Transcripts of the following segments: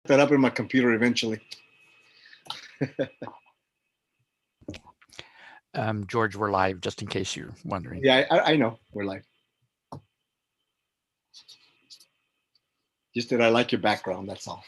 that up in my computer eventually. George, we're live, just in case you're wondering. Yeah, I know we're live. Just that I like your background, that's all.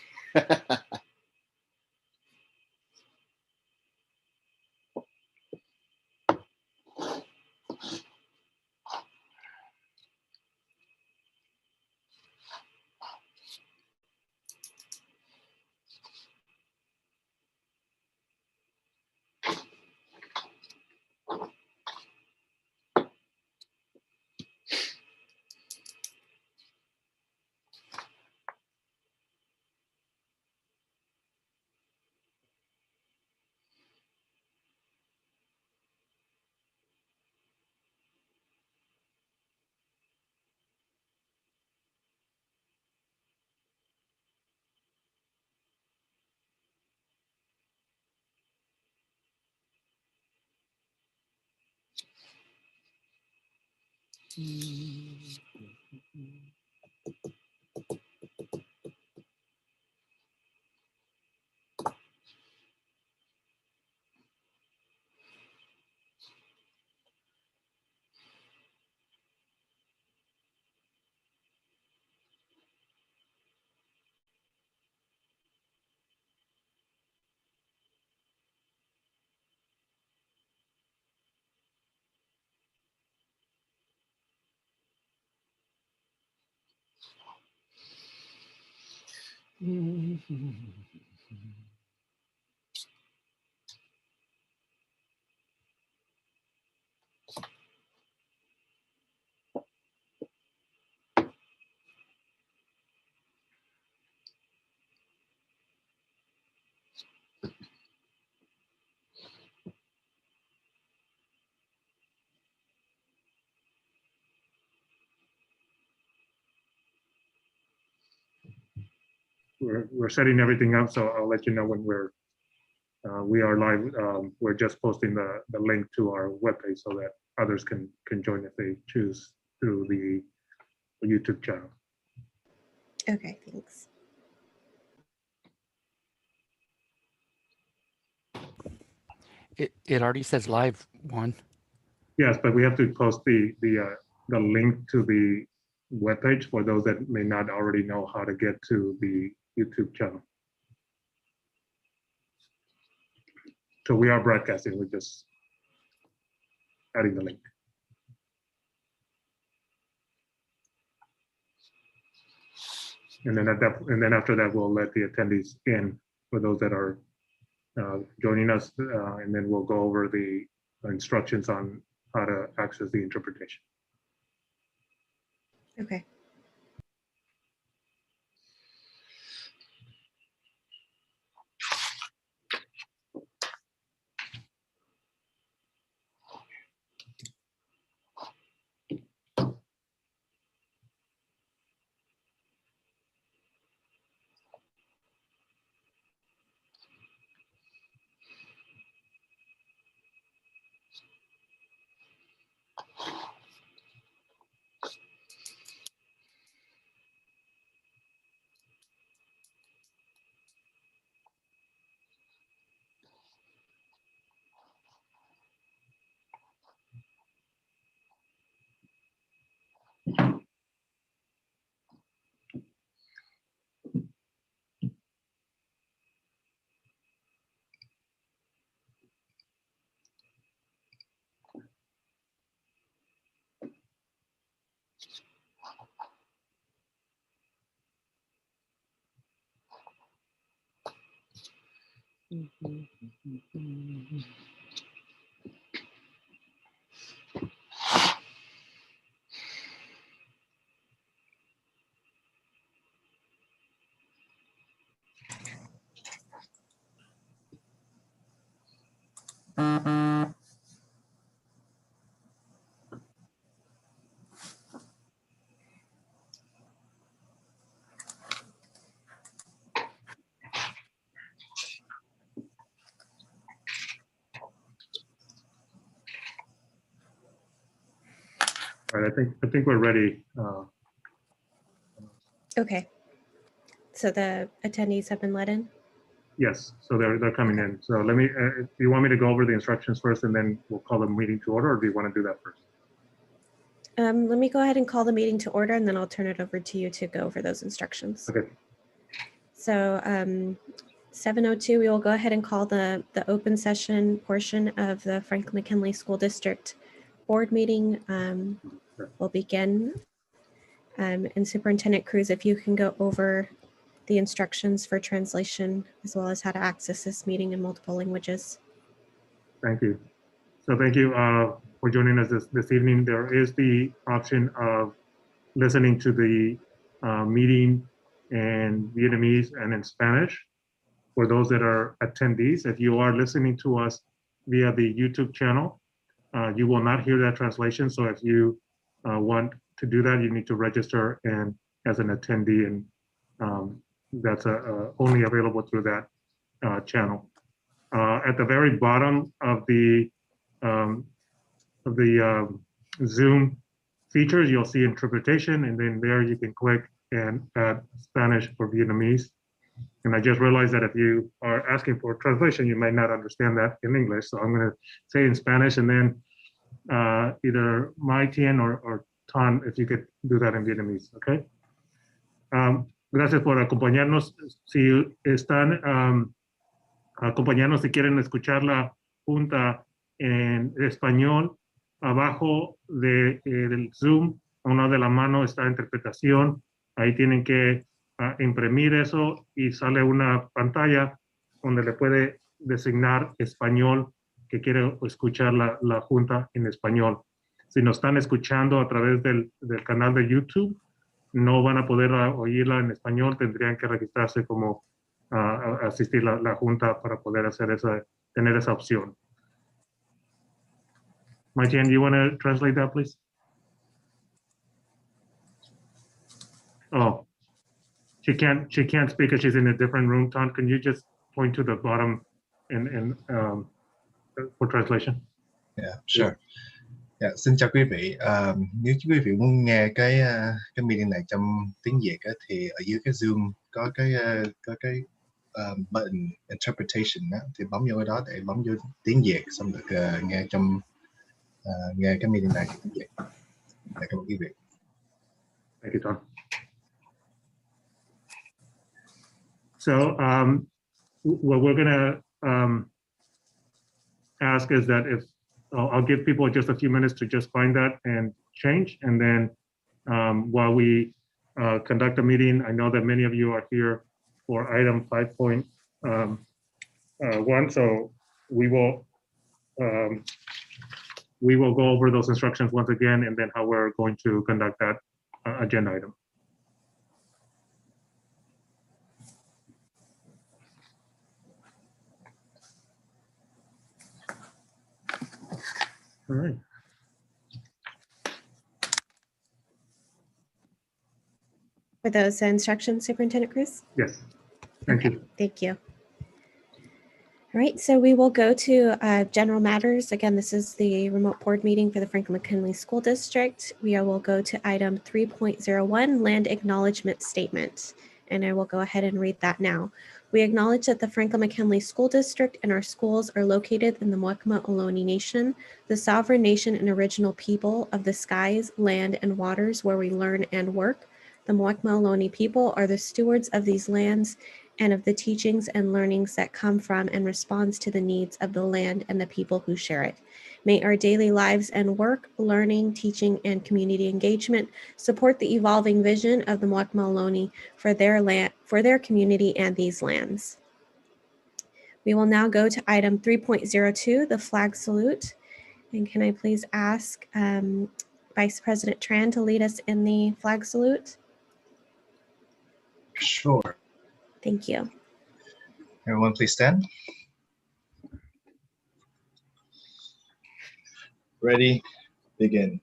We're setting everything up, so I'll let you know when we are live. We're just posting the link to our webpage so that others can join if they choose through the YouTube channel. Okay, thanks. It already says live, Juan. Yes, but we have to post the link to the webpage for those that may not already know how to get to the YouTube channel. So we are broadcasting, we're just adding the link. And then after that, we'll let the attendees in for those that are joining us, and then we'll go over the instructions on how to access the interpretation. Okay. All right, I think we're ready. Okay. So the attendees have been let in? Yes, so they're coming in. So let me, do you want me to go over the instructions first and then we'll call the meeting to order, or do you want to do that first? Let me go ahead and call the meeting to order, and then I'll turn it over to you to go over those instructions. Okay. So 7:02, we will go ahead and call the open session portion of the Franklin-McKinley School District Board meeting. Will begin. And Superintendent Cruz, if you can go over the instructions for translation, as well as how to access this meeting in multiple languages. Thank you. So thank you for joining us this evening. There is the option of listening to the meeting in Vietnamese and in Spanish for those that are attendees. If you are listening to us via the YouTube channel, you will not hear that translation. So if you want to do that, you need to register and as an attendee, and that's only available through that channel. At the very bottom of the Zoom features, you'll see interpretation, and then there you can click and add Spanish or Vietnamese. And I just realized that if you are asking for translation, you might not understand that in English. So I'm going to say in Spanish, and then either Mai Tien or Tan, if you could do that in Vietnamese, okay? Gracias por acompañarnos. Si están acompañarnos, si quieren escuchar la junta en español, abajo del Zoom, a una de la mano está interpretación. Ahí tienen que imprimir eso y sale una pantalla donde le puede designar español, que quiere escuchar la junta en español. Si nos están escuchando a través del canal de YouTube, no van a poder oírla en español, tendrían que registrarse como asistir a la junta para poder tener esa opción. Mai-Tien, do you want to translate that, please? Oh, she can't speak because she's in a different room. Tan, can you just point to the bottom and for translation? Yeah, sure. Yeah, xin chào quý vị. Nếu quý vị muốn nghe cái meeting này trong tiếng Việt á, thì ở dưới cái Zoom có cái button interpretation á, thì bấm vô cái đó để bấm vô tiếng Việt, xong được nghe nghe cái meeting này tiếng Việt. Cảm ơn quý vị. Thank you, Tom. So what we're going to ask is that if I'll give people just a few minutes to just find that and change. And then while we conduct a meeting, I know that many of you are here for item 5.1. So we will go over those instructions once again, and then how we're going to conduct that agenda item. All right. For those instructions, Superintendent Cruz? Yes. Thank you. Thank you. All right, so we will go to general matters. Again, this is the remote board meeting for the Franklin-McKinley School District. We will go to item 3.01, land acknowledgement statement. And I will go ahead and read that now. We acknowledge that the Franklin-McKinley School District and our schools are located in the Muwekma Ohlone Nation, the sovereign nation and original people of the skies, land, and waters where we learn and work. The Muwekma Ohlone people are the stewards of these lands and of the teachings and learnings that come from and responds to the needs of the land and the people who share it. May our daily lives and work, learning, teaching, and community engagement support the evolving vision of the Muwekma Ohlone for their land, for their community and these lands. We will now go to item 3.02, the flag salute. And can I please ask Vice President Tran to lead us in the flag salute? Sure. Thank you. Everyone please stand. Ready, begin.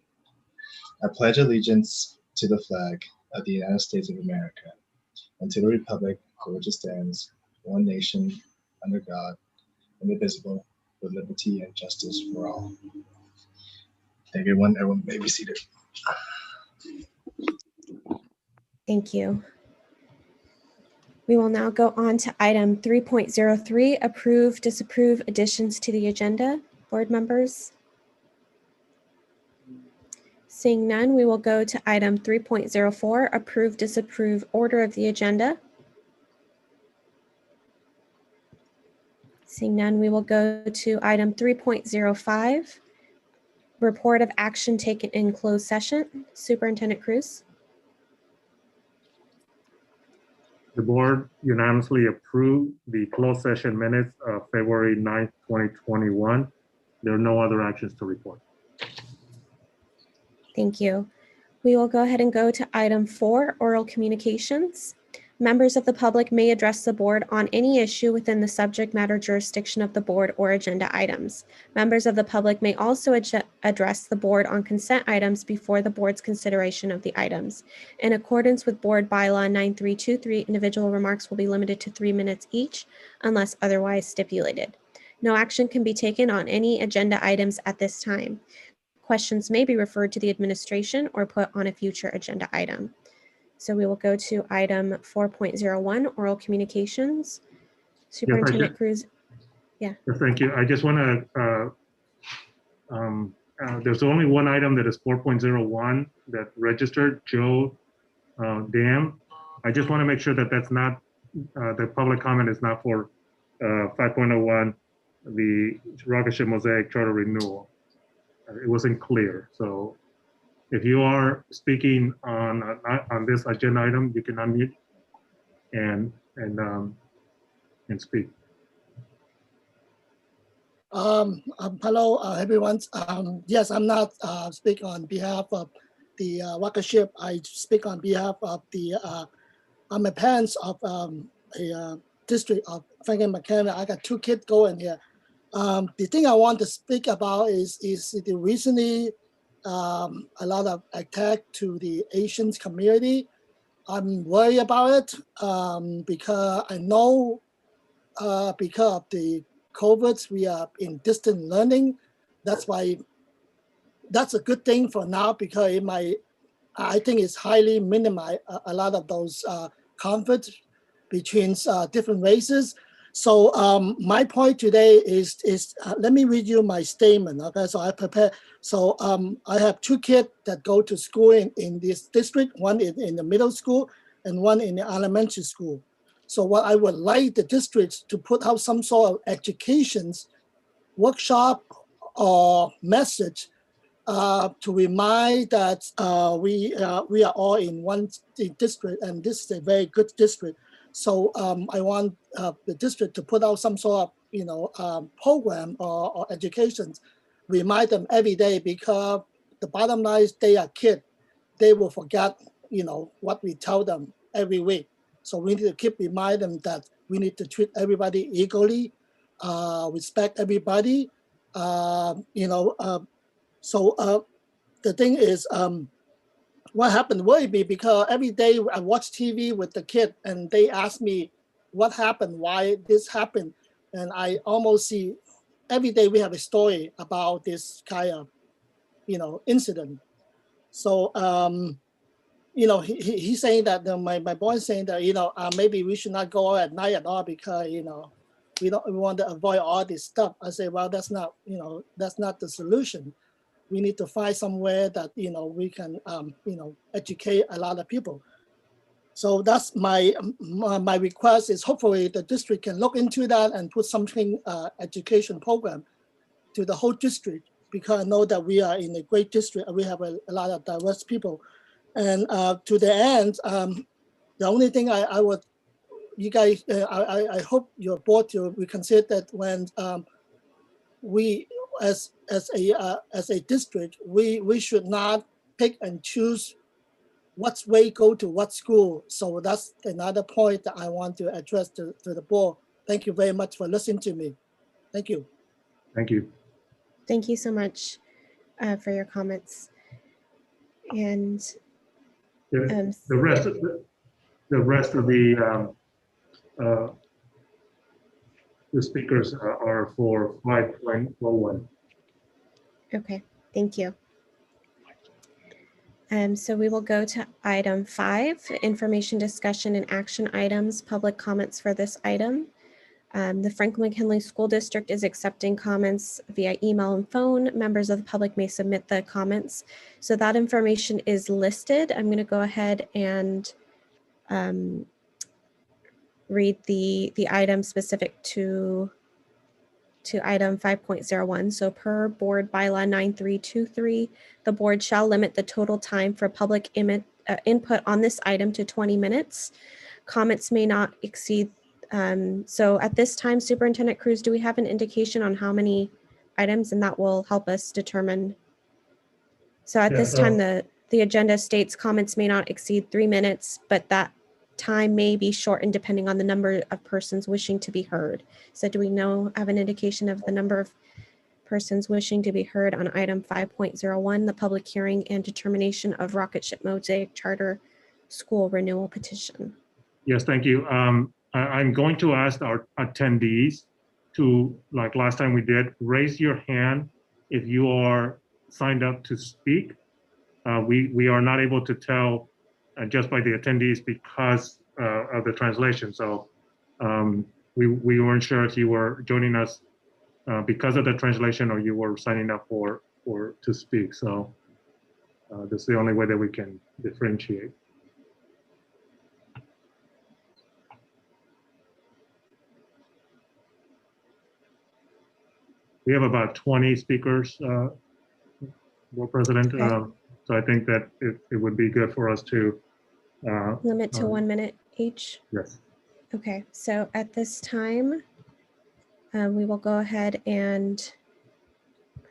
I pledge allegiance to the flag of the United States of America and to the republic for which it stands, one nation, under God, indivisible, with liberty and justice for all. Thank you, everyone. Everyone may be seated. Thank you. We will now go on to item 3.03, approve, disapprove additions to the agenda. Board members? Seeing none, we will go to item 3.04, approve, disapprove order of the agenda. Seeing none, we will go to item 3.05, report of action taken in closed session. Superintendent Cruz? The board unanimously approved the closed session minutes of February 9th, 2021. There are no other actions to report. Thank you. We will go ahead and go to item 4, oral communications. Members of the public may address the board on any issue within the subject matter jurisdiction of the board or agenda items. Members of the public may also address the board on consent items before the board's consideration of the items. In accordance with Board Bylaw 9323, individual remarks will be limited to 3 minutes each unless otherwise stipulated. No action can be taken on any agenda items at this time. Questions may be referred to the administration or put on a future agenda item. So we will go to item 4.01, oral communications. Superintendent Cruz. Thank you. I just want to, there's only one item that is 4.01 that registered, Joe Dam. I just want to make sure that that's not, the public comment is not for 5.01, the Rocketship Mosaic Charter Renewal. It wasn't clear. So if you are speaking on this agenda item, you can unmute and speak. Hello, everyone. Yes, I'm not speaking on behalf of the Rocketship. I speak on behalf of the, I'm a parent of a district of Franklin-McKinley. I got 2 kids going here. The thing I want to speak about is the recently a lot of attack to the Asian community. I'm worried about it because I know because of the COVID, we are in distant learning. That's why that's a good thing for now because it might, I think it's highly minimize a lot of those conflicts between different races. So my point today is let me read you my statement. Okay, so I prepared. So I have 2 kids that go to school in this district. One is in the middle school and one in the elementary school. So what I would like the district to put out some sort of education workshop or message to remind that we are all in one district, and this is a very good district. So I want the district to put out some sort of program or education, remind them every day, because the bottom line is they are kids. They will forget what we tell them every week. So we need to keep reminding them that we need to treat everybody equally, respect everybody. So the thing is, what happened worried me because every day I watch TV with the kid and they ask me what happened, why this happened. And I almost see every day we have a story about this kind of, incident. So, he's saying that my boy is saying that, maybe we should not go out at night at all because, we want to avoid all this stuff. I say, well, that's not the solution. We need to find somewhere that, we can, educate a lot of people. So that's my request is hopefully the district can look into that and put something education program to the whole district, because I know that we are in a great district and we have a lot of diverse people. And to the end, the only thing I would, you guys, I hope your board to reconsider that when we as a district, we should not pick and choose what way go to what school. So that's another point that I want to address to the board. Thank you very much for listening to me. Thank you. Thank you. Thank you so much for your comments. And the rest of the speakers are for 5.01. Okay, thank you. So we will go to item 5, information discussion and action items, public comments for this item. The Franklin-McKinley School District is accepting comments via email and phone. Members of the public may submit the comments. So that information is listed. I'm going to go ahead and read the item specific to item 5.01. So per board bylaw 9323, the board shall limit the total time for public input on this item to 20 minutes. Comments may not exceed. So at this time, Superintendent Cruz, do we have an indication on how many items, and that will help us determine? So at this time, the agenda states comments may not exceed 3 minutes, but that time may be shortened depending on the number of persons wishing to be heard. So do we have an indication of the number of persons wishing to be heard on item 5.01, the public hearing and determination of rocket ship Mosaic charter school renewal petition? Yes, thank you. I'm going to ask our attendees to, like last time we did, raise your hand if you are signed up to speak. We are not able to tell just by the attendees because of the translation. So we weren't sure if you were joining us because of the translation or you were signing up to speak. So this is the only way that we can differentiate. We have about 20 speakers, Board President. Okay. So I think that it would be good for us to Limit to 1 minute each? Yes. Okay, so at this time, we will go ahead and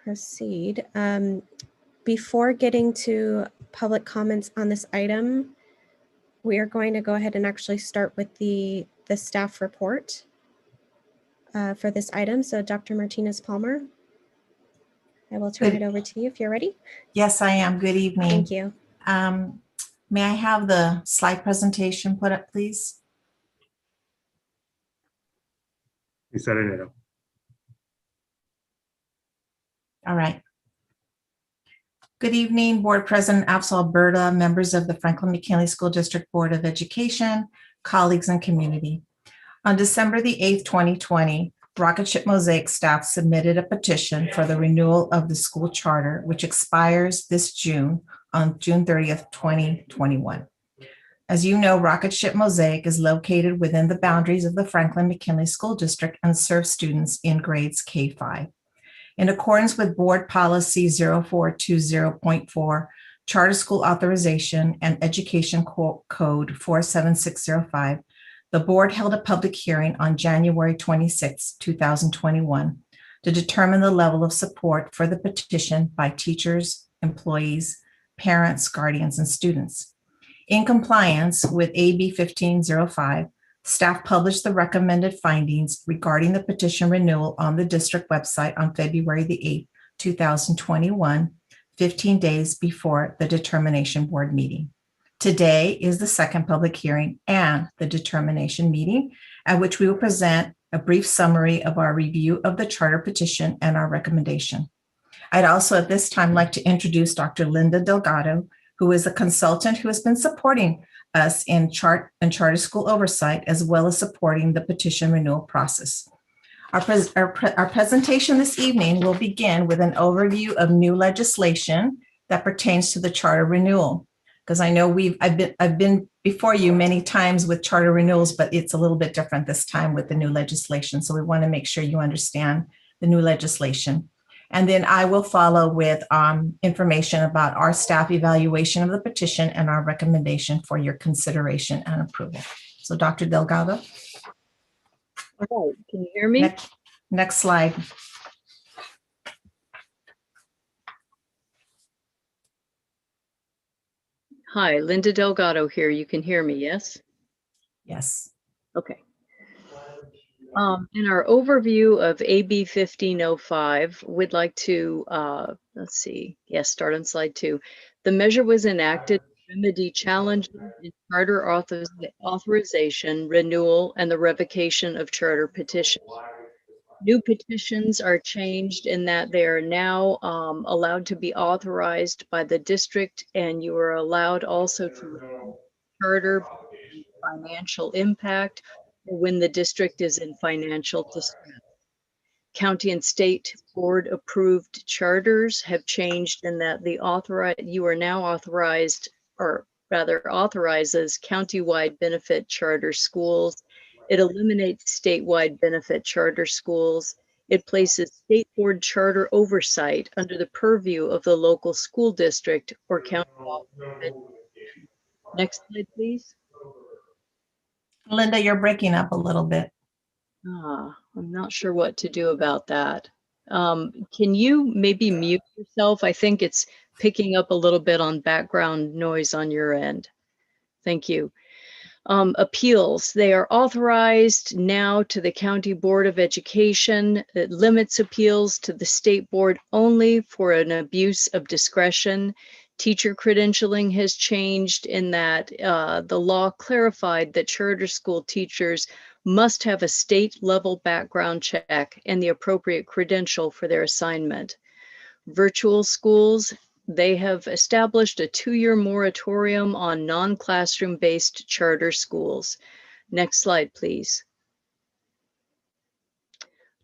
proceed. Before getting to public comments on this item, we are going to go ahead and actually start with the staff report for this item. So Dr. Martinez-Palmer, I will turn it over to you if you're ready. Yes, I am. Good evening. Thank you. May I have the slide presentation put up, please? You set it up. All right. Good evening, Board President Afzal Alberta, members of the Franklin-McKinley School District Board of Education, colleagues and community. On December the 8th, 2020, Rocket Ship Mosaic staff submitted a petition for the renewal of the school charter, which expires this June on June 30th, 2021. As you know, Rocket Ship Mosaic is located within the boundaries of the Franklin-McKinley School District and serves students in grades K-5. In accordance with Board Policy 0420.4, Charter School Authorization and Education Code 47605, the board held a public hearing on January 26, 2021, to determine the level of support for the petition by teachers, employees, parents, guardians, and students. In compliance with AB 1505, staff published the recommended findings regarding the petition renewal on the district website on February the 8th, 2021, 15 days before the determination board meeting. Today is the second public hearing and the determination meeting, at which we will present a brief summary of our review of the charter petition and our recommendation. I'd also at this time like to introduce Dr. Linda Delgado, who is a consultant who has been supporting us in charter school oversight, as well as supporting the petition renewal process. Our presentation this evening will begin with an overview of new legislation that pertains to the charter renewal. Because I know I've been before you many times with charter renewals, but it's a little bit different this time with the new legislation. So we want to make sure you understand the new legislation. And then I will follow with information about our staff evaluation of the petition and our recommendation for your consideration and approval. So Dr. Delgado. All right, can you hear me? Next slide. Hi, Linda Delgado here. You can hear me, yes? Yes. Okay. In our overview of AB 1505, we'd like to, let's see, yes, start on slide 2. The measure was enacted to remedy challenges in charter authorization, renewal, and the revocation of charter petitions. New petitions are changed in that they are now allowed to be authorized by the district, and you are allowed also to charter financial impact or when the district is in financial distress. County and state board approved charters have changed in that you are now authorized, or rather authorizes countywide benefit charter schools. It eliminates statewide benefit charter schools. It places state board charter oversight under the purview of the local school district or county office of education. Next slide, please. Linda, you're breaking up a little bit. I'm not sure what to do about that. Can you maybe mute yourself? I think it's picking up a little bit on background noise on your end. Thank you. Appeals, they are authorized now to the County Board of Education. It limits appeals to the state board only for an abuse of discretion. Teacher credentialing has changed in that the law clarified that charter school teachers must have a state level background check and the appropriate credential for their assignment. Virtual schools, they have established a 2-year moratorium on non-classroom based charter schools. Next slide, please.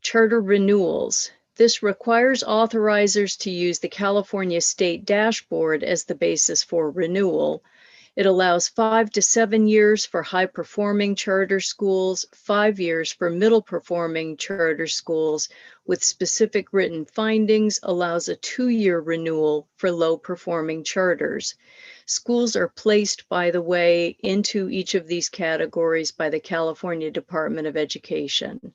Charter renewals. This requires authorizers to use the California State Dashboard as the basis for renewal. It allows 5 to 7 years for high-performing charter schools, 5 years for middle-performing charter schools, with specific written findings, allows a 2-year renewal for low-performing charters. Schools are placed, by the way, into each of these categories by the California Department of Education.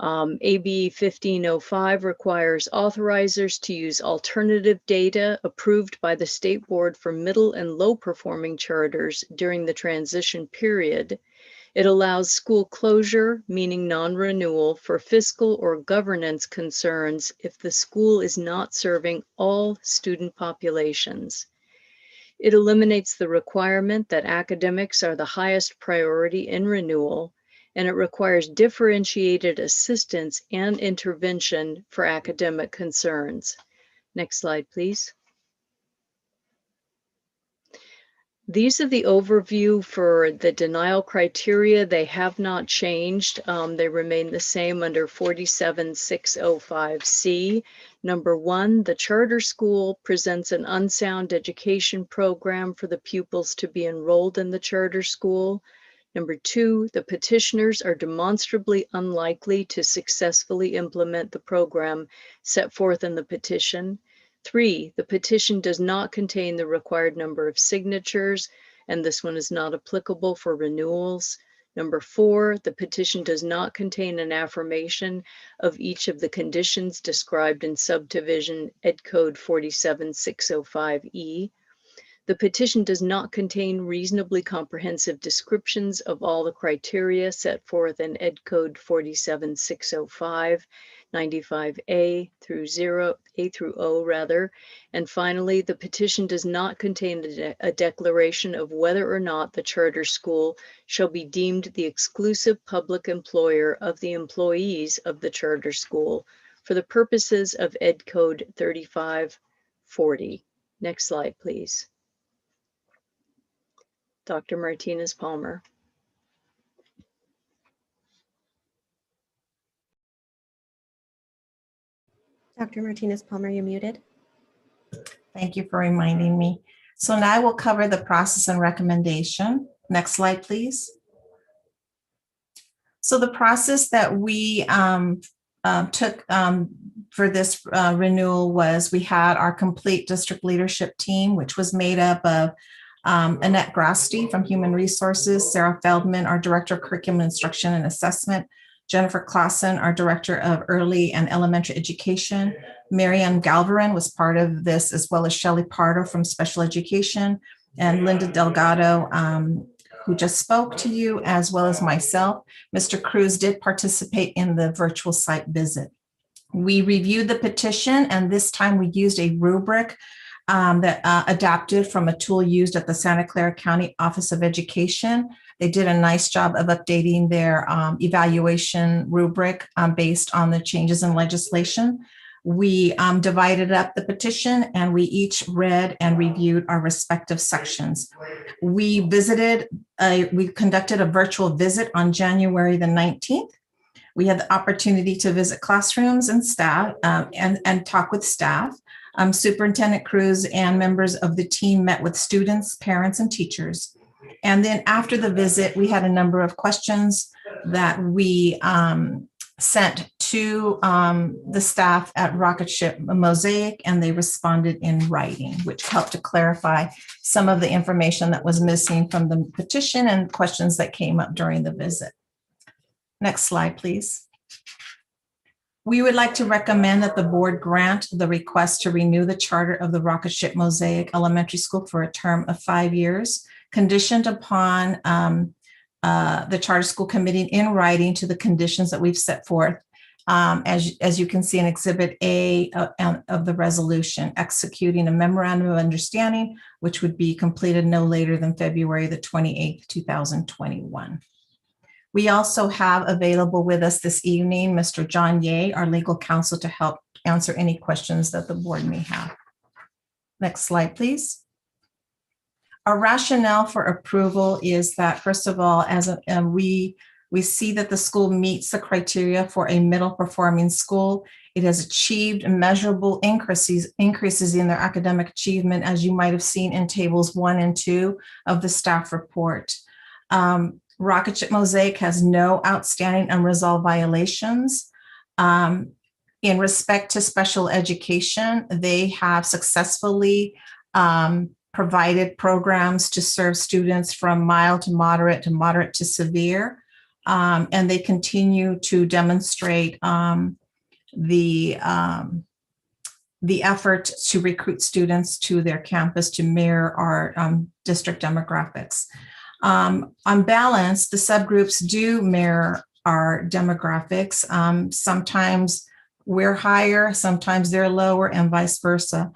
AB 1505 requires authorizers to use alternative data approved by the state board for middle and low performing charters during the transition period. It allows school closure, meaning non-renewal, for fiscal or governance concerns if the school is not serving all student populations. It eliminates the requirement that academics are the highest priority in renewal, and it requires differentiated assistance and intervention for academic concerns. Next slide, please. These are the overview for the denial criteria. They have not changed. They remain the same under 47605C. Number 1, the charter school presents an unsound education program for the pupils to be enrolled in the charter school. Number 2, the petitioners are demonstrably unlikely to successfully implement the program set forth in the petition. 3, the petition does not contain the required number of signatures, and this one is not applicable for renewals. Number 4, the petition does not contain an affirmation of each of the conditions described in subdivision Ed Code 47605E. The petition does not contain reasonably comprehensive descriptions of all the criteria set forth in Ed Code 47605, 95A through A through O rather. And finally, the petition does not contain a declaration of whether or not the charter school shall be deemed the exclusive public employer of the employees of the charter school for the purposes of Ed Code 3540. Next slide, please. Dr. Martinez-Palmer. Dr. Martinez-Palmer, you're muted. Thank you for reminding me. So now I will cover the process and recommendation. Next slide, please. So the process that we took for this renewal was we had our complete district leadership team, which was made up of Annette Grasti from Human Resources, Sarah Feldman, our Director of Curriculum Instruction and Assessment, Jennifer Clausen, our Director of Early and Elementary Education, Marianne Galvarin was part of this, as well as Shelley Pardo from Special Education, and Linda Delgado, who just spoke to you, as well as myself. Mr. Cruz did participate in the virtual site visit. We reviewed the petition, and this time we used a rubric that adapted from a tool used at the Santa Clara County Office of Education, They did a nice job of updating their evaluation rubric based on the changes in legislation. We divided up the petition and we each read and reviewed our respective sections. We conducted a virtual visit on January the 19th. We had the opportunity to visit classrooms and staff and talk with staff. Superintendent Cruz and members of the team met with students, parents, and teachers. And then after the visit, we had a number of questions that we sent to the staff at Rocket Ship Mosaic, and they responded in writing, which helped to clarify some of the information that was missing from the petition and questions that came up during the visit. Next slide, please. We would like to recommend that the board grant the request to renew the charter of the Rocket Ship Mosaic Elementary School for a term of 5 years, conditioned upon the Charter School Committee in writing to the conditions that we've set forth, as you can see in Exhibit A of the resolution, executing a memorandum of understanding, which would be completed no later than February the 28th, 2021. We also have available with us this evening, Mr. John Ye, our legal counsel, to help answer any questions that the board may have. Next slide, please. Our rationale for approval is that, first of all, we see that the school meets the criteria for a middle performing school. It has achieved measurable increases in their academic achievement, as you might have seen in tables 1 and 2 of the staff report. Rocket Ship Mosaic has no outstanding unresolved violations. In respect to special education, they have successfully provided programs to serve students from mild to moderate to severe. And they continue to demonstrate the effort to recruit students to their campus to mirror our district demographics. On balance, the subgroups do mirror our demographics. Sometimes we're higher, sometimes they're lower, and vice versa.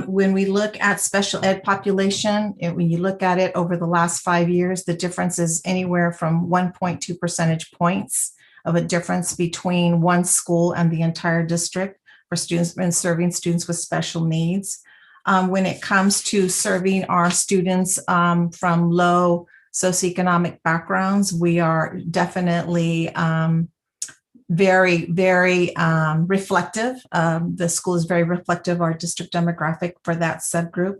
When we look at special ed population, when you look at it over the last 5 years, the difference is anywhere from 1.2 percentage points of a difference between one school and the entire district for students and serving students with special needs. When it comes to serving our students from low socioeconomic backgrounds, we are definitely very, very reflective. The school is very reflective of our district demographic for that subgroup.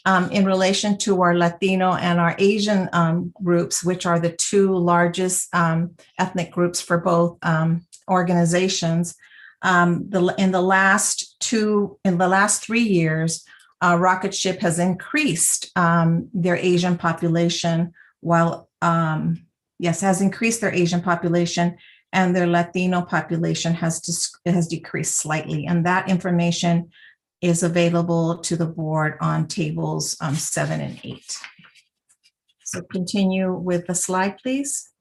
In relation to our Latino and our Asian groups, which are the two largest ethnic groups for both organizations, in the last 3 years, Rocket Ship has increased their Asian population, has increased their Asian population, and their Latino population has decreased slightly. And that information is available to the board on tables 7 and 8. So continue with the slide, please.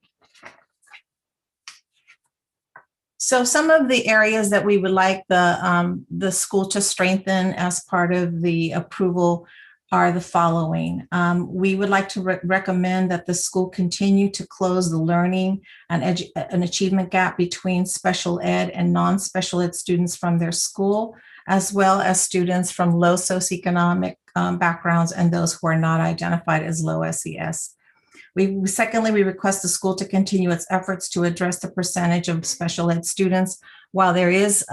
So some of the areas that we would like the school to strengthen as part of the approval are the following. We would like to recommend that the school continue to close the learning and an achievement gap between special ed and non-special ed students from their school, as well as students from low socioeconomic backgrounds and those who are not identified as low SES. Secondly, we request the school to continue its efforts to address the percentage of special ed students. While there is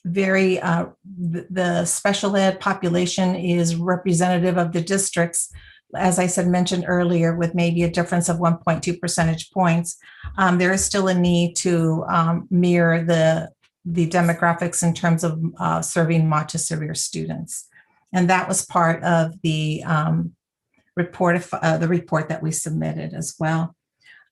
the special ed population is representative of the districts, as I mentioned earlier, with maybe a difference of 1.2 percentage points, there is still a need to mirror the demographics in terms of serving moderate to severe students. And that was part of the report that we submitted as well.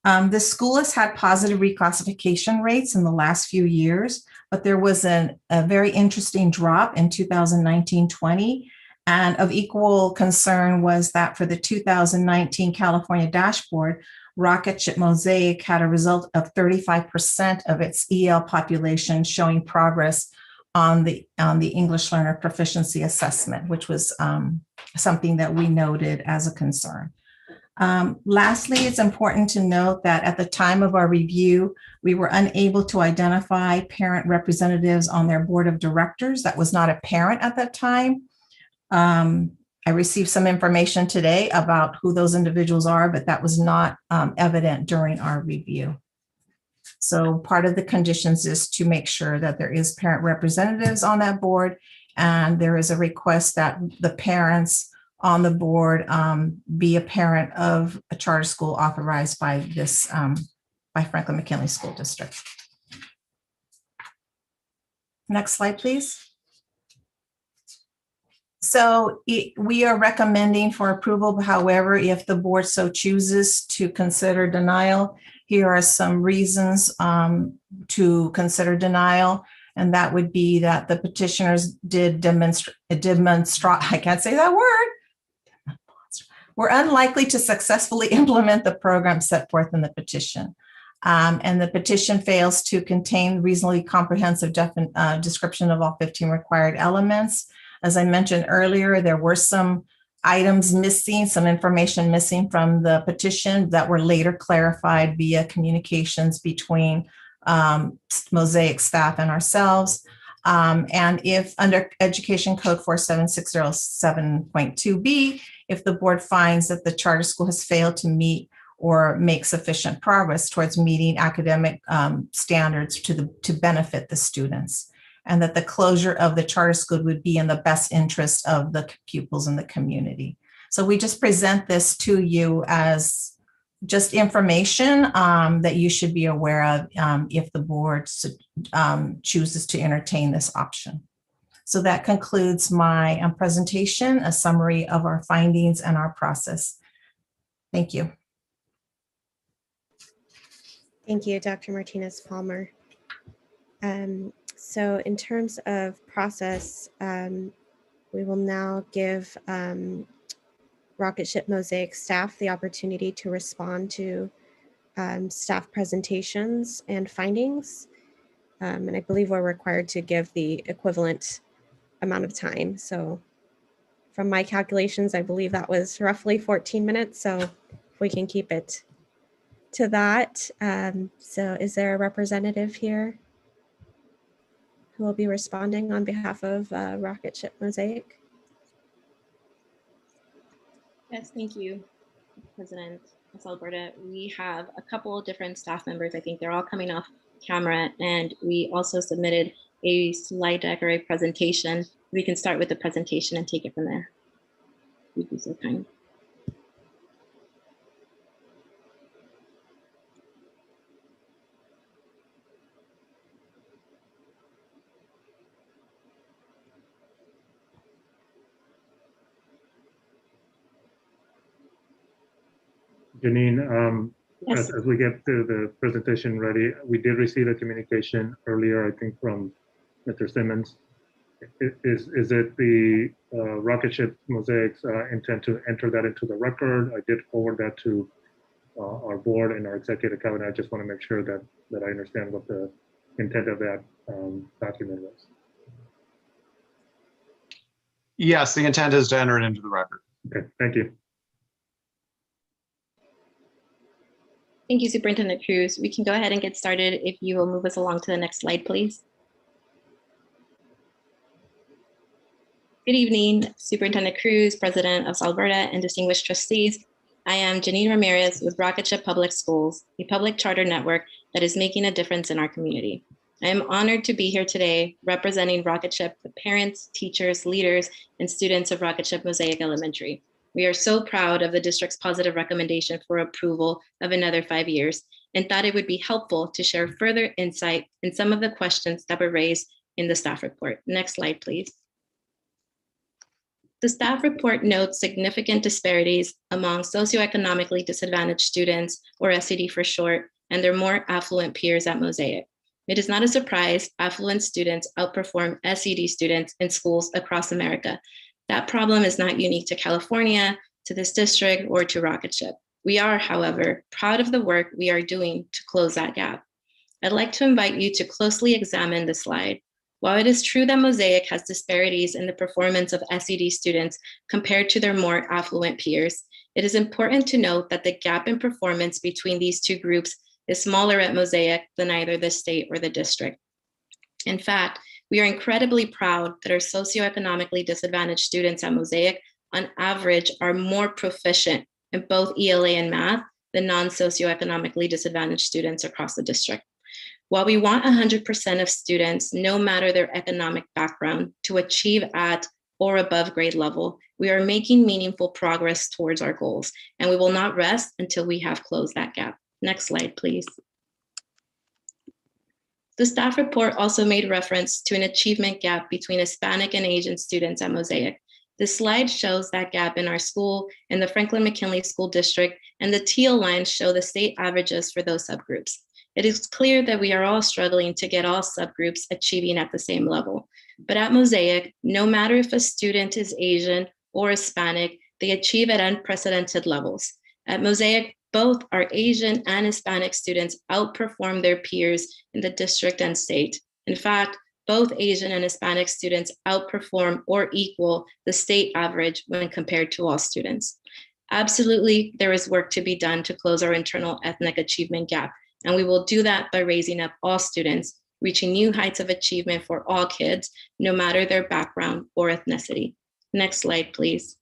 The school has had positive reclassification rates in the last few years, but there was a very interesting drop in 2019-20. And of equal concern was that for the 2019 California dashboard, Rocket Ship Mosaic had a result of 35% of its EL population showing progress on the English learner proficiency assessment, which was something that we noted as a concern. Lastly, it's important to note that at the time of our review, we were unable to identify parent representatives on their board of directors. That was not apparent at that time. I received some information today about who those individuals are, but that was not evident during our review. So part of the conditions is to make sure that there is parent representatives on that board, and there is a request that the parents on the board be a parent of a charter school authorized by this by Franklin-McKinley School District. Next slide, please. So we are recommending for approval. However, if the board so chooses to consider denial, here are some reasons to consider denial. And that would be that the petitioners did demonstrate, I can't say that word, were unlikely to successfully implement the program set forth in the petition. And the petition fails to contain reasonably comprehensive description of all 15 required elements. As I mentioned earlier, there were some items missing, some information missing from the petition that were later clarified via communications between Mosaic staff and ourselves. And if under Education Code 47607.2b, if the board finds that the charter school has failed to meet or make sufficient progress towards meeting academic standards to benefit the students, and that the closure of the charter school would be in the best interest of the pupils in the community. So we just present this to you as just information that you should be aware of if the board chooses to entertain this option. So that concludes my presentation, a summary of our findings and our process. Thank you. Thank you, Dr. Martinez-Palmer. So in terms of process, we will now give Rocket Ship Mosaic staff the opportunity to respond to staff presentations and findings. And I believe we're required to give the equivalent amount of time. So from my calculations, I believe that was roughly 14 minutes. So if we can keep it to that. So is there a representative here who will be responding on behalf of Rocket Ship Mosaic? Yes, thank you, President of Alberta. We have a couple of different staff members. I think they're all coming off camera, and we also submitted a slide deck or a presentation. We can start with the presentation and take it from there. You'd be so kind. Janine, Yes. as we get to the presentation ready, we did receive a communication earlier, I think, from Mr. Simmons. Is it the Rocket Ship Mosaic's intent to enter that into the record? I did forward that to our board and our executive cabinet. I just want to make sure that I understand what the intent of that document was. Yes, the intent is to enter it into the record. Okay, thank you. Thank you, Superintendent Cruz. We can go ahead and get started if you will move us along to the next slide, please. Good evening, Superintendent Cruz, President of Alberta, and distinguished trustees. I am Janine Ramirez with Rocket Ship Public Schools, a public charter network that is making a difference in our community. I am honored to be here today representing Rocket Ship, the parents, teachers, leaders, and students of Rocket Ship Mosaic Elementary. We are so proud of the district's positive recommendation for approval of another 5 years, and thought it would be helpful to share further insight in some of the questions that were raised in the staff report. Next slide, please. The staff report notes significant disparities among socioeconomically disadvantaged students, or SED for short, and their more affluent peers at Mosaic. It is not a surprise affluent students outperform SED students in schools across America. That problem is not unique to California, to this district, or to Rocket Ship. We are, however, proud of the work we are doing to close that gap. I'd like to invite you to closely examine the slide. While it is true that Mosaic has disparities in the performance of SED students compared to their more affluent peers, It is important to note that the gap in performance between these two groups is smaller at Mosaic than either the state or the district. In fact, we are incredibly proud that our socioeconomically disadvantaged students at Mosaic, on average, are more proficient in both ELA and math than non-socioeconomically disadvantaged students across the district. While we want 100% of students, no matter their economic background, to achieve at or above grade level, we are making meaningful progress towards our goals, and we will not rest until we have closed that gap. Next slide, please. The staff report also made reference to an achievement gap between Hispanic and Asian students at Mosaic. This slide shows that gap in our school, in the Franklin-McKinley School District, and the teal lines show the state averages for those subgroups. It is clear that we are all struggling to get all subgroups achieving at the same level. But at Mosaic, no matter if a student is Asian or Hispanic, they achieve at unprecedented levels. At Mosaic, both our Asian and Hispanic students outperform their peers in the district and state. In fact, both Asian and Hispanic students outperform or equal the state average when compared to all students. Absolutely, there is work to be done to close our internal ethnic achievement gap, and we will do that by raising up all students, reaching new heights of achievement for all kids, no matter their background or ethnicity. Next slide, please.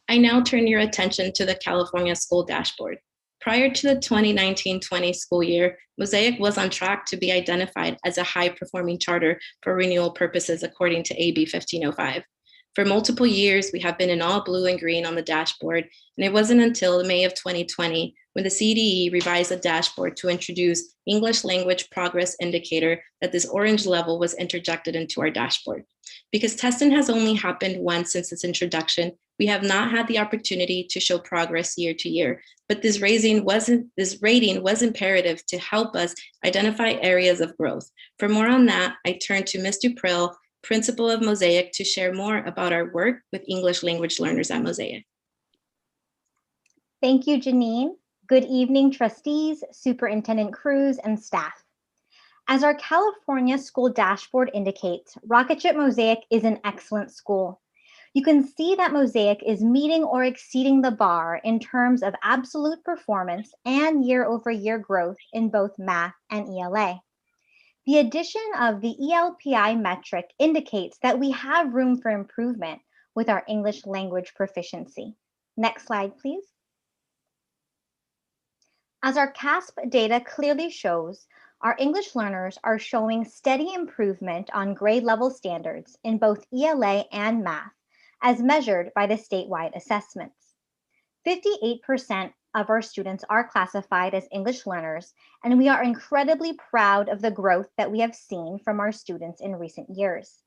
I now turn your attention to the California School Dashboard. Prior to the 2019-20 school year, Mosaic was on track to be identified as a high-performing charter for renewal purposes according to AB 1505. For multiple years, we have been in all blue and green on the dashboard, and it wasn't until May of 2020 when the CDE revised the dashboard to introduce English Language Progress Indicator that this orange level was interjected into our dashboard. Because testing has only happened once since its introduction, we have not had the opportunity to show progress year to year, but this rating was imperative to help us identify areas of growth. For more on that, I turn to Ms. Duprell, Principal of Mosaic, to share more about our work with English language learners at Mosaic. Thank you, Janine. Good evening, trustees, Superintendent Cruz, and staff. As our California School Dashboard indicates, Rocketship Mosaic is an excellent school. You can see that Mosaic is meeting or exceeding the bar in terms of absolute performance and year-over-year growth in both math and ELA. The addition of the ELPI metric indicates that we have room for improvement with our English language proficiency. Next slide, please. As our CASP data clearly shows, our English learners are showing steady improvement on grade level standards in both ELA and math, as measured by the statewide assessments. 58% of our students are classified as English learners, and we are incredibly proud of the growth that we have seen from our students in recent years.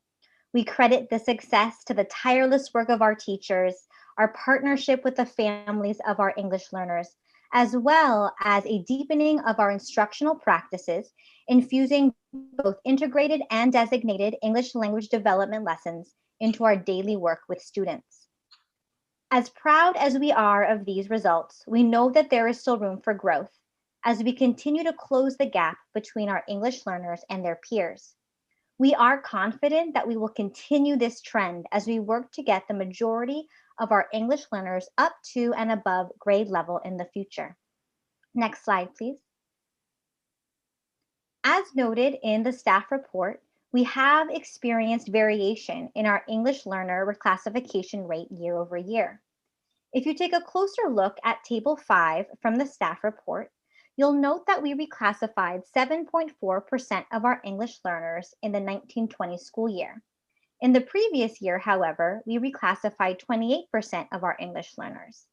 We credit the success to the tireless work of our teachers, our partnership with the families of our English learners, as well as a deepening of our instructional practices, infusing both integrated and designated English language development lessons into our daily work with students. As proud as we are of these results, we know that there is still room for growth as we continue to close the gap between our English learners and their peers. We are confident that we will continue this trend as we work to get the majority of our English learners up to and above grade level in the future. Next slide, please. As noted in the staff report, we have experienced variation in our English learner reclassification rate year over year. If you take a closer look at Table 5 from the staff report, you'll note that we reclassified 7.4% of our English learners in the 1920 school year. In the previous year, however, we reclassified 28% of our English learners.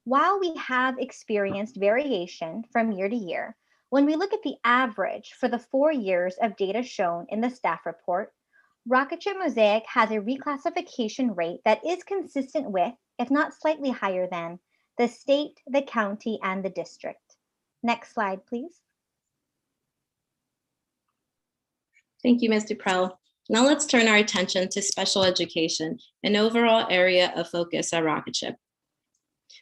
While we have experienced variation from year to year, when we look at the average for the 4 years of data shown in the staff report, Rocketship Mosaic has a reclassification rate that is consistent with, if not slightly higher than, the state, the county, and the district. Next slide, please. Thank you, Ms. Duprell. Now let's turn our attention to special education, an overall area of focus at Rocketship.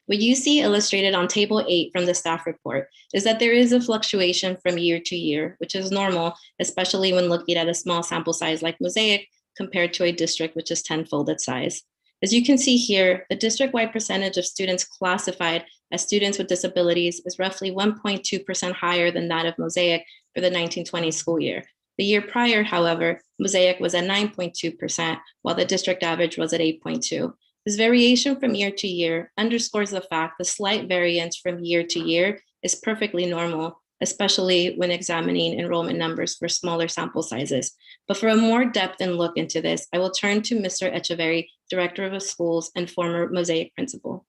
What you see illustrated on Table 8 from the staff report is that there is a fluctuation from year to year, which is normal, especially when looking at a small sample size like Mosaic compared to a district which is tenfold its size. As you can see here, the district-wide percentage of students classified as students with disabilities is roughly 1.2% higher than that of Mosaic for the 1920 school year. The year prior, however, Mosaic was at 9.2%, while the district average was at 8.2%. This variation from year to year underscores the fact the slight variance from year to year is perfectly normal, especially when examining enrollment numbers for smaller sample sizes. But for a more depth and look into this, I will turn to Mr. Echeverry, Director of Schools and former Mosaic principal.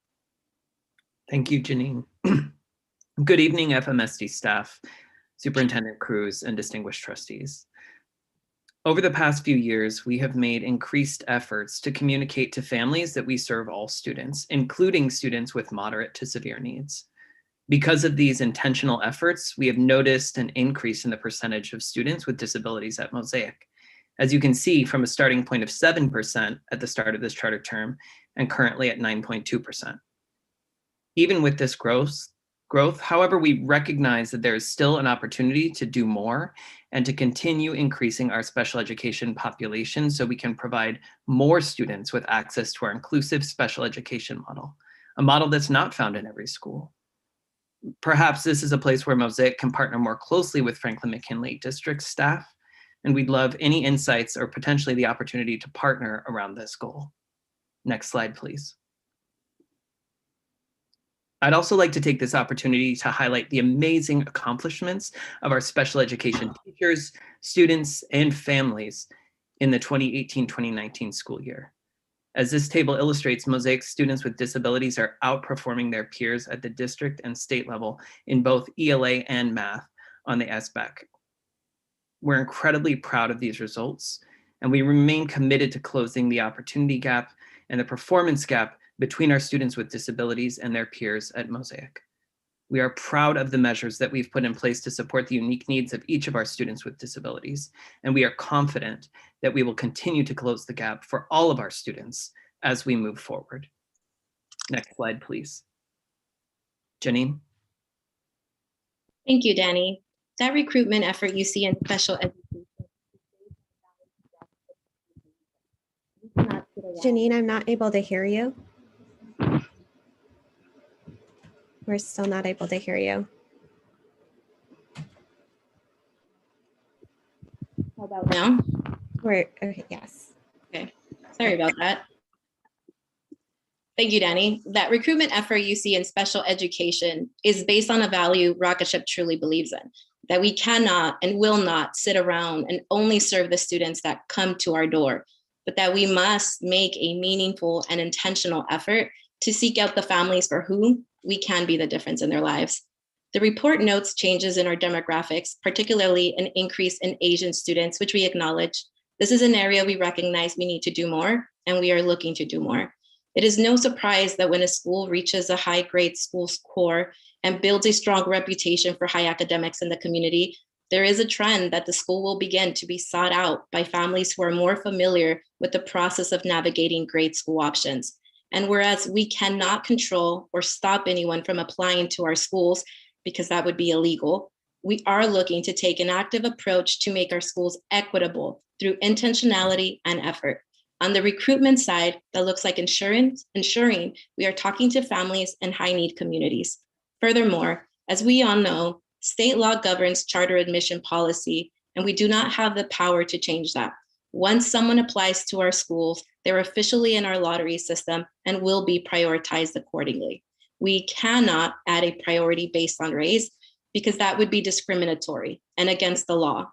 Thank you, Janine. Good evening, FMSD staff, Superintendent Cruz, and distinguished trustees. Over the past few years, we have made increased efforts to communicate to families that we serve all students, including students with moderate to severe needs. Because of these intentional efforts, we have noticed an increase in the percentage of students with disabilities at Mosaic. As you can see, from a starting point of 7% at the start of this charter term and currently at 9.2%. Even with this growth, however, we recognize that there is still an opportunity to do more and to continue increasing our special education population so we can provide more students with access to our inclusive special education model, a model that's not found in every school. Perhaps this is a place where Mosaic can partner more closely with Franklin-McKinley district staff, and we'd love any insights or potentially the opportunity to partner around this goal. Next slide, please. I'd also like to take this opportunity to highlight the amazing accomplishments of our special education teachers, students, and families in the 2018-2019 school year. As this table illustrates, Mosaic students with disabilities are outperforming their peers at the district and state level in both ELA and math on the SBAC. We're incredibly proud of these results, and we remain committed to closing the opportunity gap and the performance gap between our students with disabilities and their peers at Mosaic. We are proud of the measures that we've put in place to support the unique needs of each of our students with disabilities, and we are confident that we will continue to close the gap for all of our students as we move forward. Next slide, please. Janine. Thank you, Danny. That recruitment effort you see in special education. Janine, I'm not able to hear you. We're still not able to hear you. How about now? Okay, yes. Okay, sorry about that. Thank you, Danny. That recruitment effort you see in special education is based on a value Rocketship truly believes in, that we cannot and will not sit around and only serve the students that come to our door, but that we must make a meaningful and intentional effort to seek out the families for whom we can be the difference in their lives. The report notes changes in our demographics, particularly an increase in Asian students, which we acknowledge. This is an area we recognize we need to do more, and we are looking to do more. It is no surprise that when a school reaches a high grade school score and builds a strong reputation for high academics in the community, there is a trend that the school will begin to be sought out by families who are more familiar with the process of navigating grade school options. And whereas we cannot control or stop anyone from applying to our schools, because that would be illegal, we are looking to take an active approach to make our schools equitable through intentionality and effort. On the recruitment side, that looks like ensuring we are talking to families in high need communities. Furthermore, as we all know, state law governs charter admission policy, and we do not have the power to change that. Once someone applies to our schools, they're officially in our lottery system and will be prioritized accordingly. We cannot add a priority based on race because that would be discriminatory and against the law.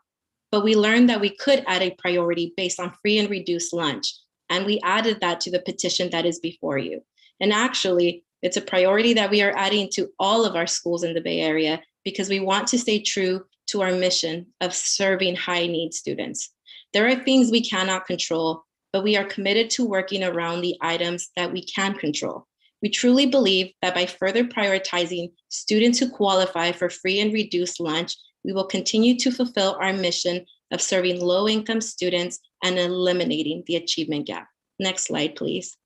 But we learned that we could add a priority based on free and reduced lunch, and we added that to the petition that is before you. And actually, it's a priority that we are adding to all of our schools in the Bay Area because we want to stay true to our mission of serving high need students. There are things we cannot control, but we are committed to working around the items that we can control. We truly believe that by further prioritizing students who qualify for free and reduced lunch, we will continue to fulfill our mission of serving low-income students and eliminating the achievement gap. Next slide, please.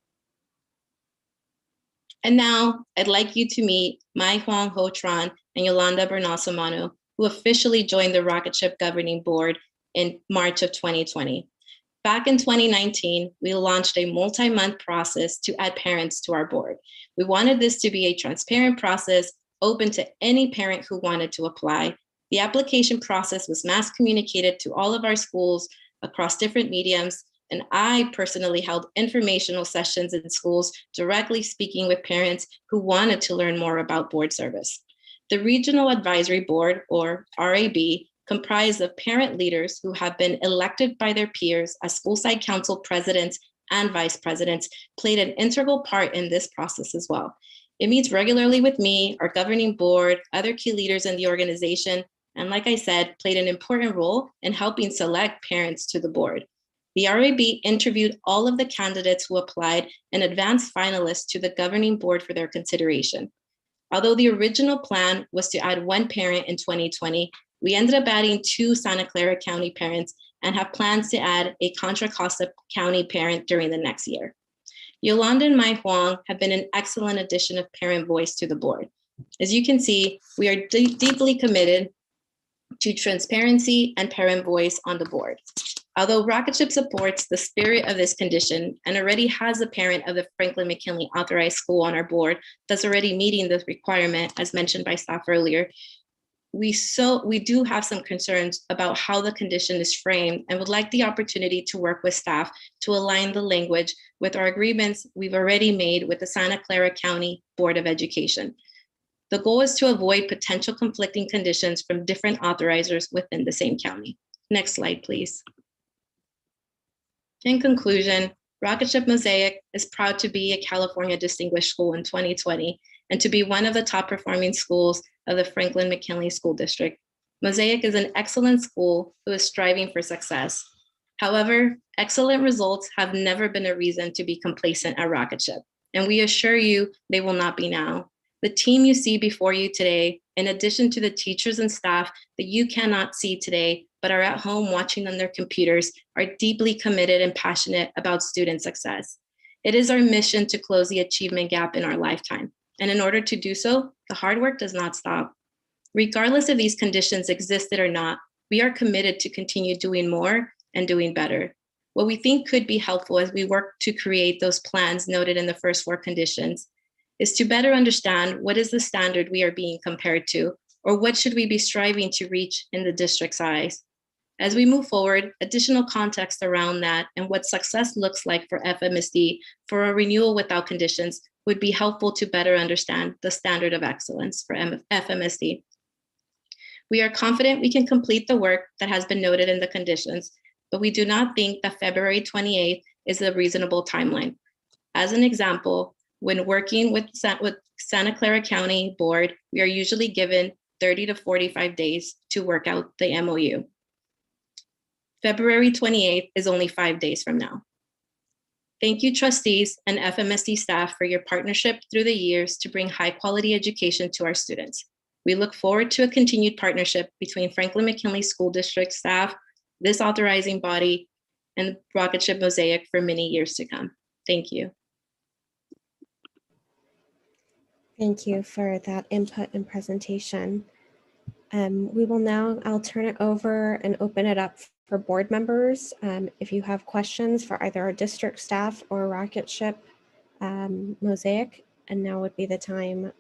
And now I'd like you to meet Mai Huang Ho Tran and Yolanda Bernal-Samano, who officially joined the Rocketship Governing Board in March of 2020. Back in 2019, we launched a multi-month process to add parents to our board. We wanted this to be a transparent process, open to any parent who wanted to apply. The application process was mass communicated to all of our schools across different mediums, and I personally held informational sessions in schools directly speaking with parents who wanted to learn more about board service. The Regional Advisory Board, or RAB, comprised of parent leaders who have been elected by their peers as school site council presidents and vice presidents, played an integral part in this process as well. It meets regularly with me, our governing board, other key leaders in the organization, and like I said, played an important role in helping select parents to the board. The RAB interviewed all of the candidates who applied and advanced finalists to the governing board for their consideration. Although the original plan was to add one parent in 2020, we ended up adding 2 Santa Clara County parents and have plans to add a Contra Costa County parent during the next year. Yolanda and Mai Huang have been an excellent addition of parent voice to the board. As you can see, we are deeply committed to transparency and parent voice on the board. Although Rocketship supports the spirit of this condition and already has a parent of the Franklin-McKinley authorized school on our board that's already meeting this requirement, as mentioned by staff earlier, we do have some concerns about how the condition is framed and would like the opportunity to work with staff to align the language with our agreements we've already made with the Santa Clara County Board of Education. The goal is to avoid potential conflicting conditions from different authorizers within the same county. Next slide, please. In conclusion, Rocketship Mosaic is proud to be a California Distinguished School in 2020 and to be one of the top performing schools of the Franklin-McKinley School District. Mosaic is an excellent school who is striving for success. However, excellent results have never been a reason to be complacent at Rocketship, and we assure you they will not be now. The team you see before you today, in addition to the teachers and staff that you cannot see today, but are at home watching on their computers, are deeply committed and passionate about student success. It is our mission to close the achievement gap in our lifetime. And in order to do so, the hard work does not stop. Regardless if these conditions existed or not, we are committed to continue doing more and doing better. What we think could be helpful as we work to create those plans noted in the first 4 conditions is to better understand what is the standard we are being compared to, or what should we be striving to reach in the district size. As we move forward, additional context around that and what success looks like for FMSD for a renewal without conditions would be helpful to better understand the standard of excellence for FMSD. We are confident we can complete the work that has been noted in the conditions, but we do not think that February 28th is a reasonable timeline. As an example, when working with Santa Clara County Board, we are usually given 30 to 45 days to work out the MOU. February 28th is only 5 days from now. Thank you, trustees and FMSD staff, for your partnership through the years to bring high quality education to our students. We look forward to a continued partnership between Franklin-McKinley School District staff, this authorizing body, and Rocketship Mosaic for many years to come. Thank you. Thank you for that input and presentation. We will now, I'll turn it over and open it up for board members. If you have questions for either our district staff or Rocketship Mosaic, and now would be the time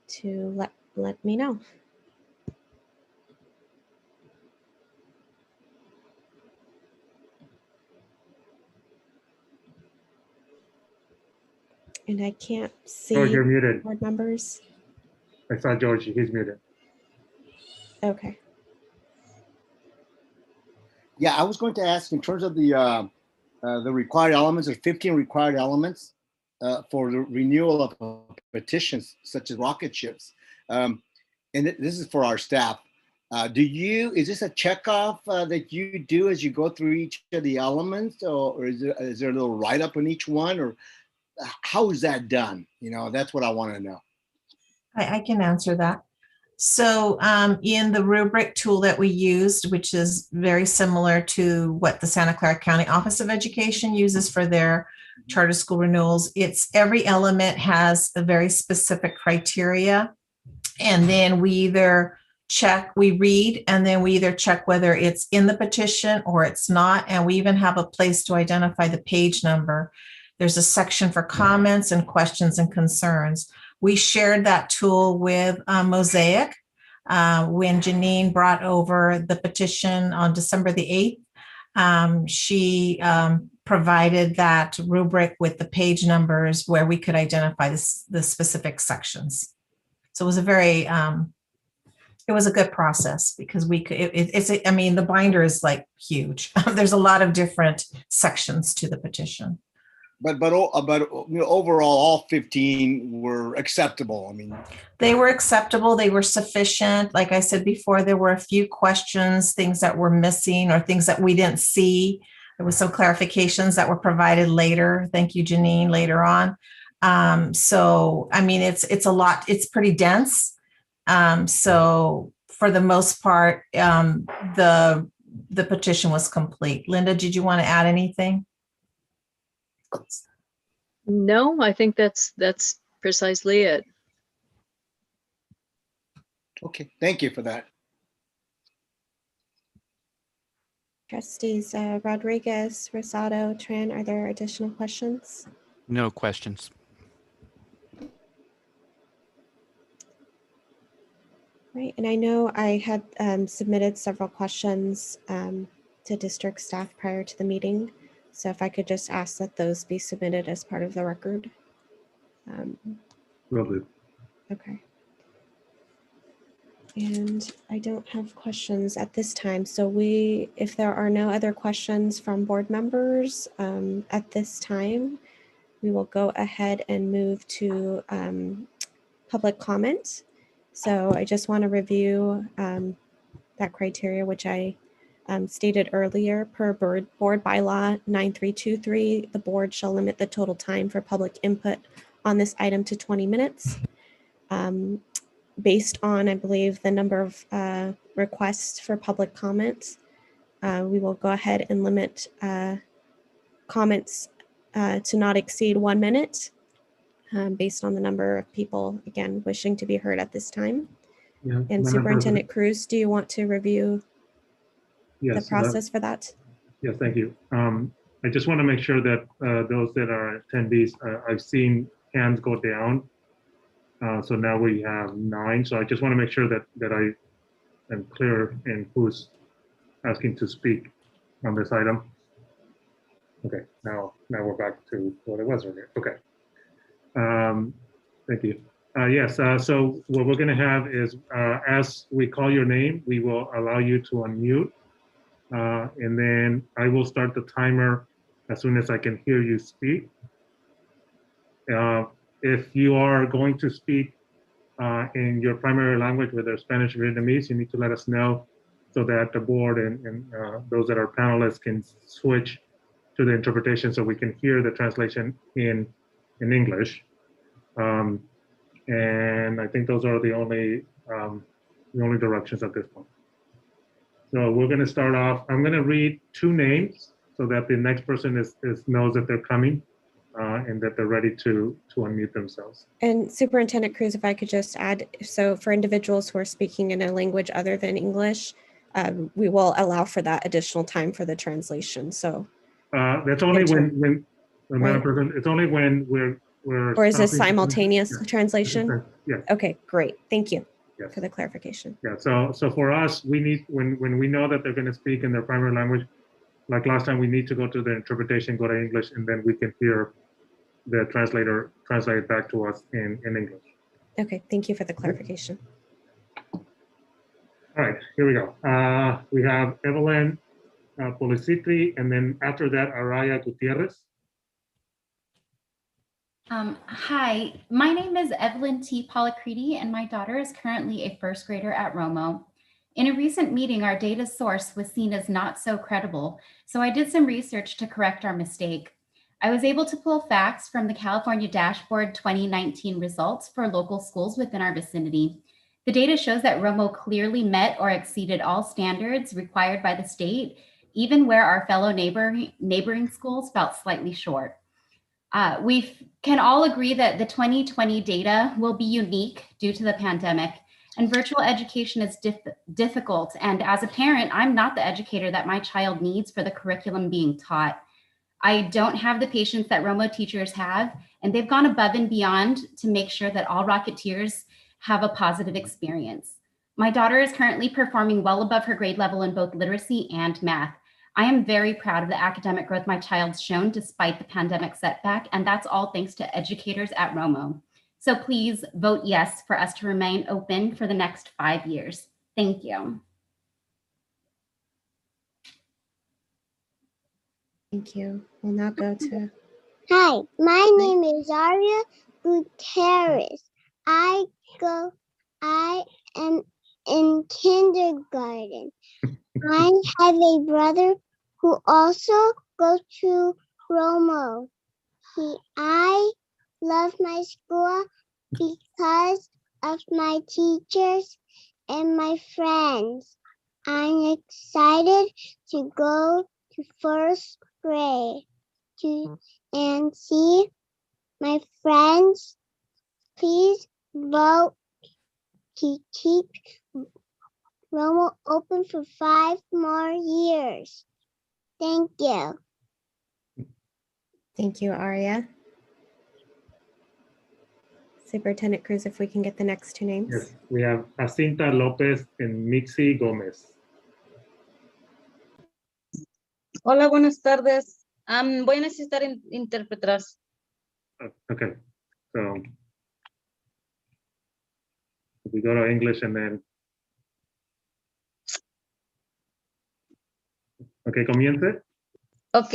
to let me know. And I can't see George, you're muted. board members. I saw George, he's muted. Okay. Yeah, I was going to ask in terms of the required elements, there's 15 required elements for the renewal of petitions such as Rocketships. And this is for our staff. Is this a checkoff that you do as you go through each of the elements, or is there a little write-up on each one, or how is that done? You know, that's what I want to know. I can answer that. So in the rubric tool that we used, which is very similar to what the Santa Clara County Office of Education uses for their charter school renewals, every element has a very specific criteria. And then we either check, we read, and then we either check whether it's in the petition or it's not. And we even have a place to identify the page number. There's a section for comments and questions and concerns. We shared that tool with Mosaic when Janine brought over the petition on December the 8th. She provided that rubric with the page numbers where we could identify the specific sections. So it was a very, it was a good process because we could, I mean, the binder is like huge. There's a lot of different sections to the petition. But you know, overall, all 15 were acceptable. I mean, they were acceptable. They were sufficient. Like I said before, there were a few questions, things that were missing or things that we didn't see. There was some clarifications that were provided later. Thank you, Janine, later on. So, I mean, it's a lot. It's pretty dense. So for the most part, the petition was complete. Linda, did you want to add anything? No, I think that's precisely it. Okay, thank you for that. Trustees Rodriguez, Rosado, Tran, are there additional questions? No questions. Right, and I know I had submitted several questions to district staff prior to the meeting. So if I could just ask that those be submitted as part of the record. Will do. Okay. And I don't have questions at this time. So if there are no other questions from board members at this time, we will go ahead and move to public comment. So I just want to review that criteria, which I stated earlier. Per board bylaw 9323, the board shall limit the total time for public input on this item to 20 minutes. Based on, I believe, the number of requests for public comments, we will go ahead and limit comments to not exceed 1 minute based on the number of people, again, wishing to be heard at this time. Yeah, and Superintendent Cruz, do you want to review the process for that? Yes, thank you. I just want to make sure that those that are attendees, I've seen hands go down. So now we have 9. So I just want to make sure that I am clear in who's asking to speak on this item. Okay, now we're back to what it was earlier. Okay. Thank you. Yes, so what we're going to have is as we call your name, we will allow you to unmute. And then I will start the timer as soon as I can hear you speak. If you are going to speak in your primary language, whether Spanish or Vietnamese, you need to let us know so that the board and those that are panelists can switch to the interpretation so we can hear the translation in English. And I think those are the only directions at this point. So we're going to start off. I'm going to read 2 names so that the next person knows that they're coming and that they're ready to unmute themselves. And Superintendent Cruz, if I could just add, so for individuals who are speaking in a language other than English, we will allow for that additional time for the translation. So that's only when Madam President, it's only when we're or is this simultaneous translation? Yes. Okay, great. Thank you yes. for the clarification. Yeah, so for us, we need, when we know that they're going to speak in their primary language, like last time, we need to go to the interpretation, go to English, and then we can hear the translator translate it back to us in English. Okay, thank you for the clarification. All right, here we go. We have Evelyn Policitri, and then after that, Araya Gutierrez. Hi, my name is Evelyn T. Policriti, and my daughter is currently a first grader at Romo. In a recent meeting, our data source was seen as not so credible, so I did some research to correct our mistake. I was able to pull facts from the California Dashboard 2019 results for local schools within our vicinity. The data shows that Romo clearly met or exceeded all standards required by the state, even where our fellow neighboring schools fell slightly short. We can all agree that the 2020 data will be unique due to the pandemic, And virtual education is difficult. And as a parent, I'm not the educator that my child needs for the curriculum being taught. I don't have the patience that Romo teachers have, and they've gone above and beyond to make sure that all Rocketeers have a positive experience. My daughter is currently performing well above her grade level in both literacy and math. I am very proud of the academic growth my child's shown despite the pandemic setback, and that's all thanks to educators at Romo. So please vote yes for us to remain open for the next 5 years. Thank you. Thank you. We'll now go to. Hi, my name is Aria Gutierrez. I am in kindergarten. I have a brother who also goes to Romo. I love my school because of my teachers and my friends. I'm excited to go to first grade and see my friends. Please vote to keep Romo open for 5 more years. Thank you. Thank you, Aria. Superintendent Cruz, if we can get the next two names. Yes, we have Jacinta Lopez and Mixi Gomez. Hola, buenas tardes. Voy a necesitar interpretar. Okay, so we go to English and then. Okay, comience. Ok.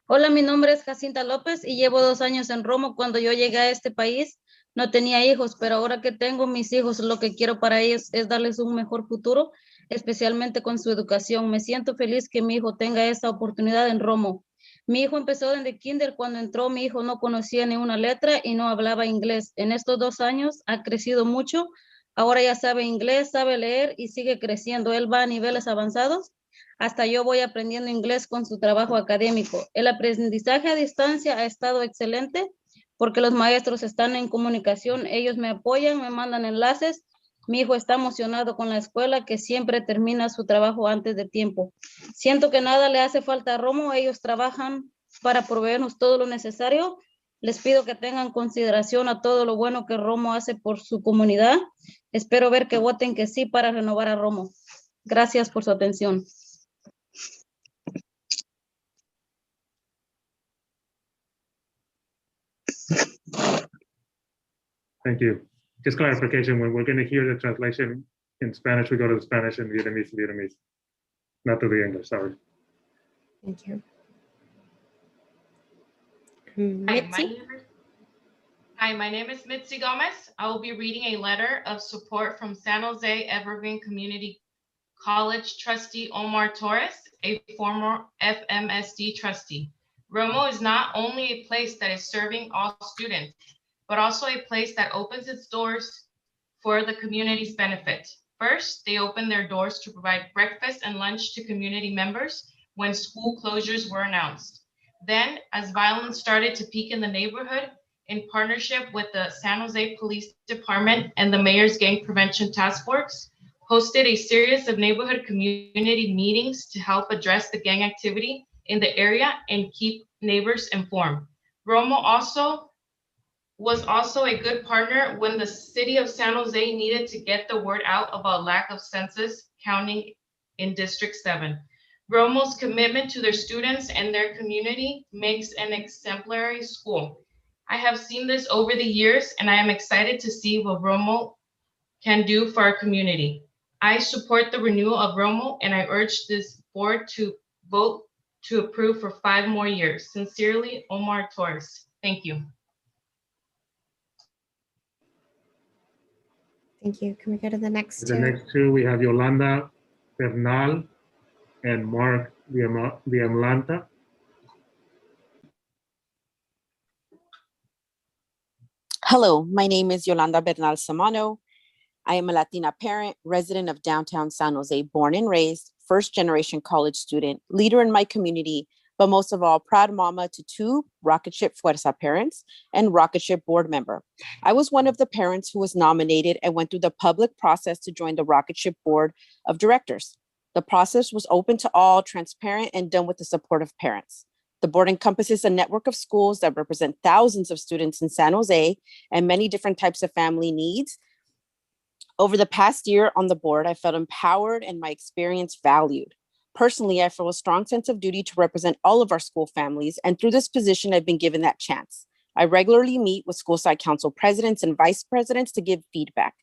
Hola, mi nombre es Jacinta López y llevo 2 años en Romo. Cuando yo llegué a este país no tenía hijos, pero ahora que tengo mis hijos, lo que quiero para ellos es darles un mejor futuro, especialmente con su educación. Me siento feliz que mi hijo tenga esta oportunidad en Romo. Mi hijo empezó desde kinder. Cuando entró, mi hijo no conocía ni una letra y no hablaba inglés. En estos 2 años ha crecido mucho. Ahora ya sabe inglés, sabe leer y sigue creciendo. Él va a niveles avanzados. Hasta yo voy aprendiendo inglés con su trabajo académico. El aprendizaje a distancia ha estado excelente porque los maestros están en comunicación. Ellos me apoyan, me mandan enlaces. Mi hijo está emocionado con la escuela, que siempre termina su trabajo antes de tiempo. Siento que nada le hace falta a Romo. Ellos trabajan para proveernos todo lo necesario. Les pido que tengan consideración a todo lo bueno que Romo hace por su comunidad. Espero ver que voten que sí para renovar a Romo. Gracias por su atención. Thank you. Just clarification, when we're going to hear the translation in Spanish, we go to the Spanish and Vietnamese, not to the English, sorry. Thank you. Hi, my name is Mitzi Gomez. I will be reading a letter of support from San Jose Evergreen Community College trustee Omar Torres, a former FMSD trustee. Romo is not only a place that is serving all students, but also a place that opens its doors for the community's benefit. First, they opened their doors to provide breakfast and lunch to community members when school closures were announced. Then, as violence started to peak in the neighborhood, in partnership with the San Jose Police Department and the Mayor's Gang Prevention Task Force, hosted a series of neighborhood community meetings to help address the gang activity in the area and keep neighbors informed. Romo was also a good partner when the city of San Jose needed to get the word out about lack of census counting in District 7. Romo's commitment to their students and their community makes an exemplary school. I have seen this over the years, and I am excited to see what Romo can do for our community. I support the renewal of Romo, and I urge this board to vote to approve for 5 more years. Sincerely, Omar Torres. Thank you. Thank you. Can we go to the next two? The next two, we have Yolanda Bernal and Mark Viamlanta. Hello, my name is Yolanda Bernal Samano. I am a Latina parent, resident of downtown San Jose, born and raised, first-generation college student, leader in my community, but most of all, proud mama to 2 Rocket Ship Fuerza parents and Rocket Ship board member. I was one of the parents who was nominated and went through the public process to join the Rocket Ship board of directors. The process was open to all, transparent, and done with the support of parents. The board encompasses a network of schools that represent thousands of students in San Jose and many different types of family needs. Over the past year on the board, I felt empowered and my experience valued. Personally, I feel a strong sense of duty to represent all of our school families, and through this position, I've been given that chance. I regularly meet with school site council presidents and vice presidents to give feedback.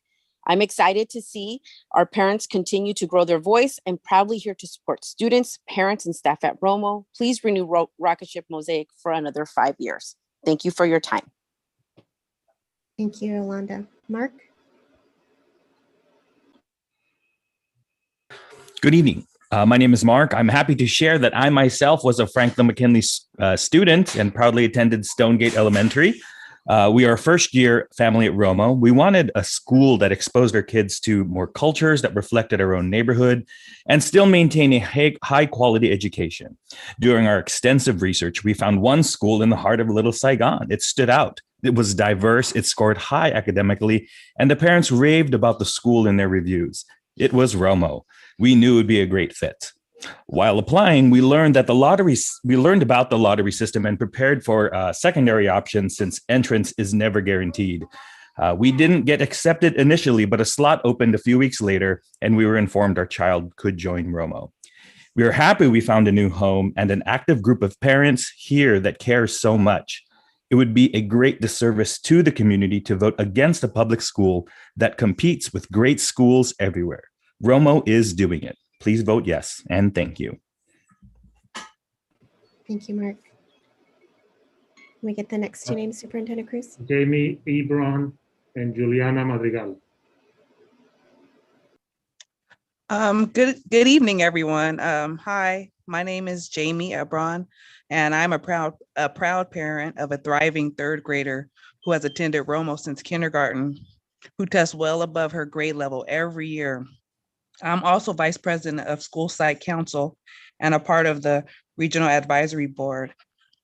I'm excited to see our parents continue to grow their voice and proudly here to support students, parents, and staff at Romo. Please renew Rocket Ship Mosaic for another 5 years. Thank you for your time. Thank you, Yolanda. Mark? Good evening. My name is Mark. I'm happy to share that I myself was a Franklin-McKinley student and proudly attended Stonegate Elementary. We are a first-year family at Romo. We wanted a school that exposed our kids to more cultures that reflected our own neighborhood and still maintain a high-quality education. During our extensive research, we found one school in the heart of Little Saigon. It stood out. It was diverse, it scored high academically, and the parents raved about the school in their reviews. It was Romo. We knew it would be a great fit. While applying, we learned about the lottery system and prepared for secondary options since entrance is never guaranteed. We didn't get accepted initially, but a slot opened a few weeks later, and we were informed our child could join Romo. We are happy we found a new home and an active group of parents here that care so much. It would be a great disservice to the community to vote against a public school that competes with great schools everywhere. Romo is doing it. Please vote yes, and thank you. Thank you, Mark. Can we get the next 2 names, Superintendent Cruz? Jamie Ebron and Juliana Madrigal. Good evening, everyone. Hi, my name is Jamie Ebron, and I'm a proud parent of a thriving 3rd grader who has attended Romo since kindergarten, who tests well above her grade level every year. I'm also vice president of School Site Council and a part of the Regional Advisory Board.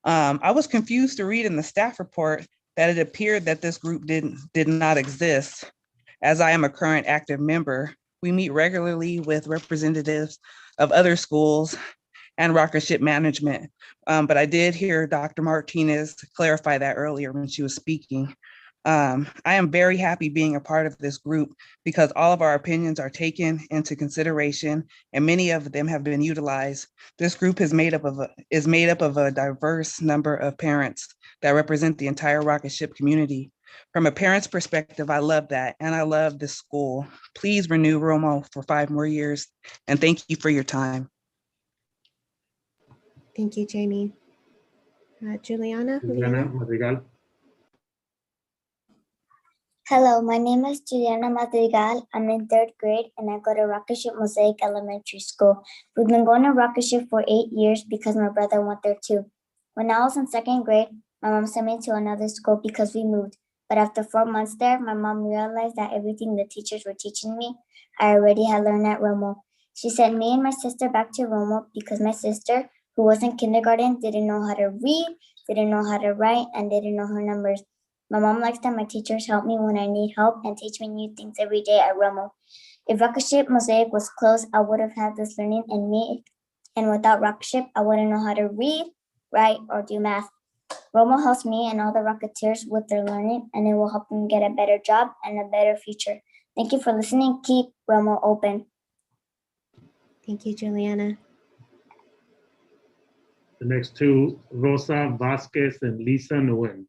I was confused to read in the staff report that it appeared that this group did not exist. As I am a current active member, we meet regularly with representatives of other schools and Rocket Ship management. But I did hear Dr. Martinez clarify that earlier when she was speaking. I am very happy being a part of this group because all of our opinions are taken into consideration and many of them have been utilized. This group is made up of a diverse number of parents that represent the entire Rocket Ship community. From a parent's perspective, I love that and I love this school. Please renew Romo for 5 more years and thank you for your time. Thank you, Jamie. Juliana Madrigal. Hello, my name is Juliana Madrigal. I'm in 3rd grade and I go to Rocket Ship Mosaic Elementary School. We've been going to Rocket Ship for 8 years because my brother went there too. When I was in 2nd grade, my mom sent me to another school because we moved. But after 4 months there, my mom realized that everything the teachers were teaching me, I already had learned at Romo. She sent me and my sister back to Romo because my sister, who was in kindergarten, didn't know how to read, didn't know how to write, and didn't know her numbers. My mom likes that my teachers help me when I need help and teach me new things every day at Romo. If Rocket Ship Mosaic was closed, I would have had this learning in me. And without Rocket Ship, I wouldn't know how to read, write, or do math. Romo helps me and all the Rocketeers with their learning, and it will help them get a better job and a better future. Thank you for listening. Keep Romo open. Thank you, Juliana. The next 2, Rosa Vasquez and Lisa Nguyen.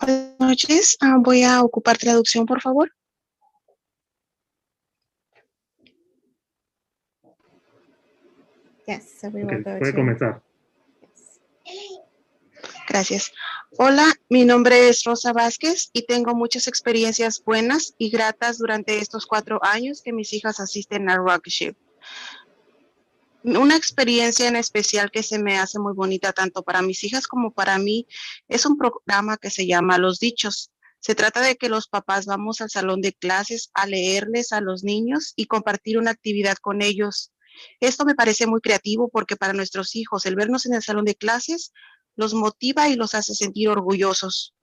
Buenas noches. Voy a ocupar traducción, por favor. Yes, so we will go Puede comenzar. Gracias. Hola, mi nombre es Rosa Vázquez y tengo muchas experiencias buenas y gratas durante estos 4 años que mis hijas asisten a Rocket Ship. Una experiencia en especial que se me hace muy bonita tanto para mis hijas como para mí es un programa que se llama Los Dichos. Se trata de que los papás vamos al salón de clases a leerles a los niños y compartir una actividad con ellos. Esto me parece muy creativo porque para nuestros hijos el vernos en el salón de clases los motiva y los hace sentir orgullosos.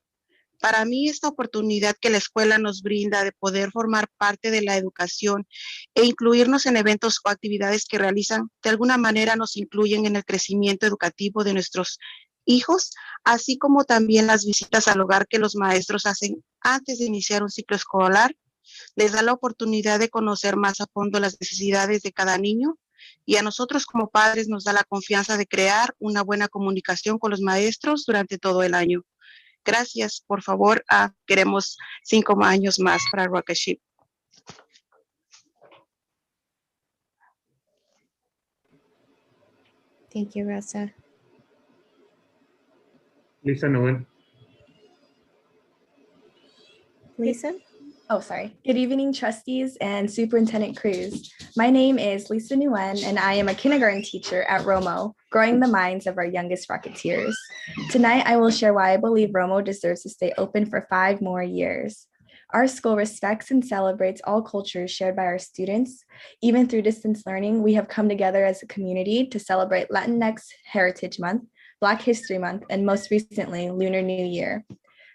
Para mí, esta oportunidad que la escuela nos brinda de poder formar parte de la educación e incluirnos en eventos o actividades que realizan, de alguna manera nos incluyen en el crecimiento educativo de nuestros hijos, así como también las visitas al hogar que los maestros hacen antes de iniciar un ciclo escolar, les da la oportunidad de conocer más a fondo las necesidades de cada niño y a nosotros como padres nos da la confianza de crear una buena comunicación con los maestros durante todo el año. Gracias, por favor, queremos 5 años más para Rocket Ship. Thank you, Rosa. Lisa Noel. Lisa? Oh, sorry. Good evening, trustees and Superintendent Cruz. My name is Lisa Nguyen, and I am a kindergarten teacher at Romo, growing the minds of our youngest Rocketeers. Tonight, I will share why I believe Romo deserves to stay open for 5 more years. Our school respects and celebrates all cultures shared by our students. Even through distance learning, we have come together as a community to celebrate Latinx Heritage Month, Black History Month, and most recently, Lunar New Year.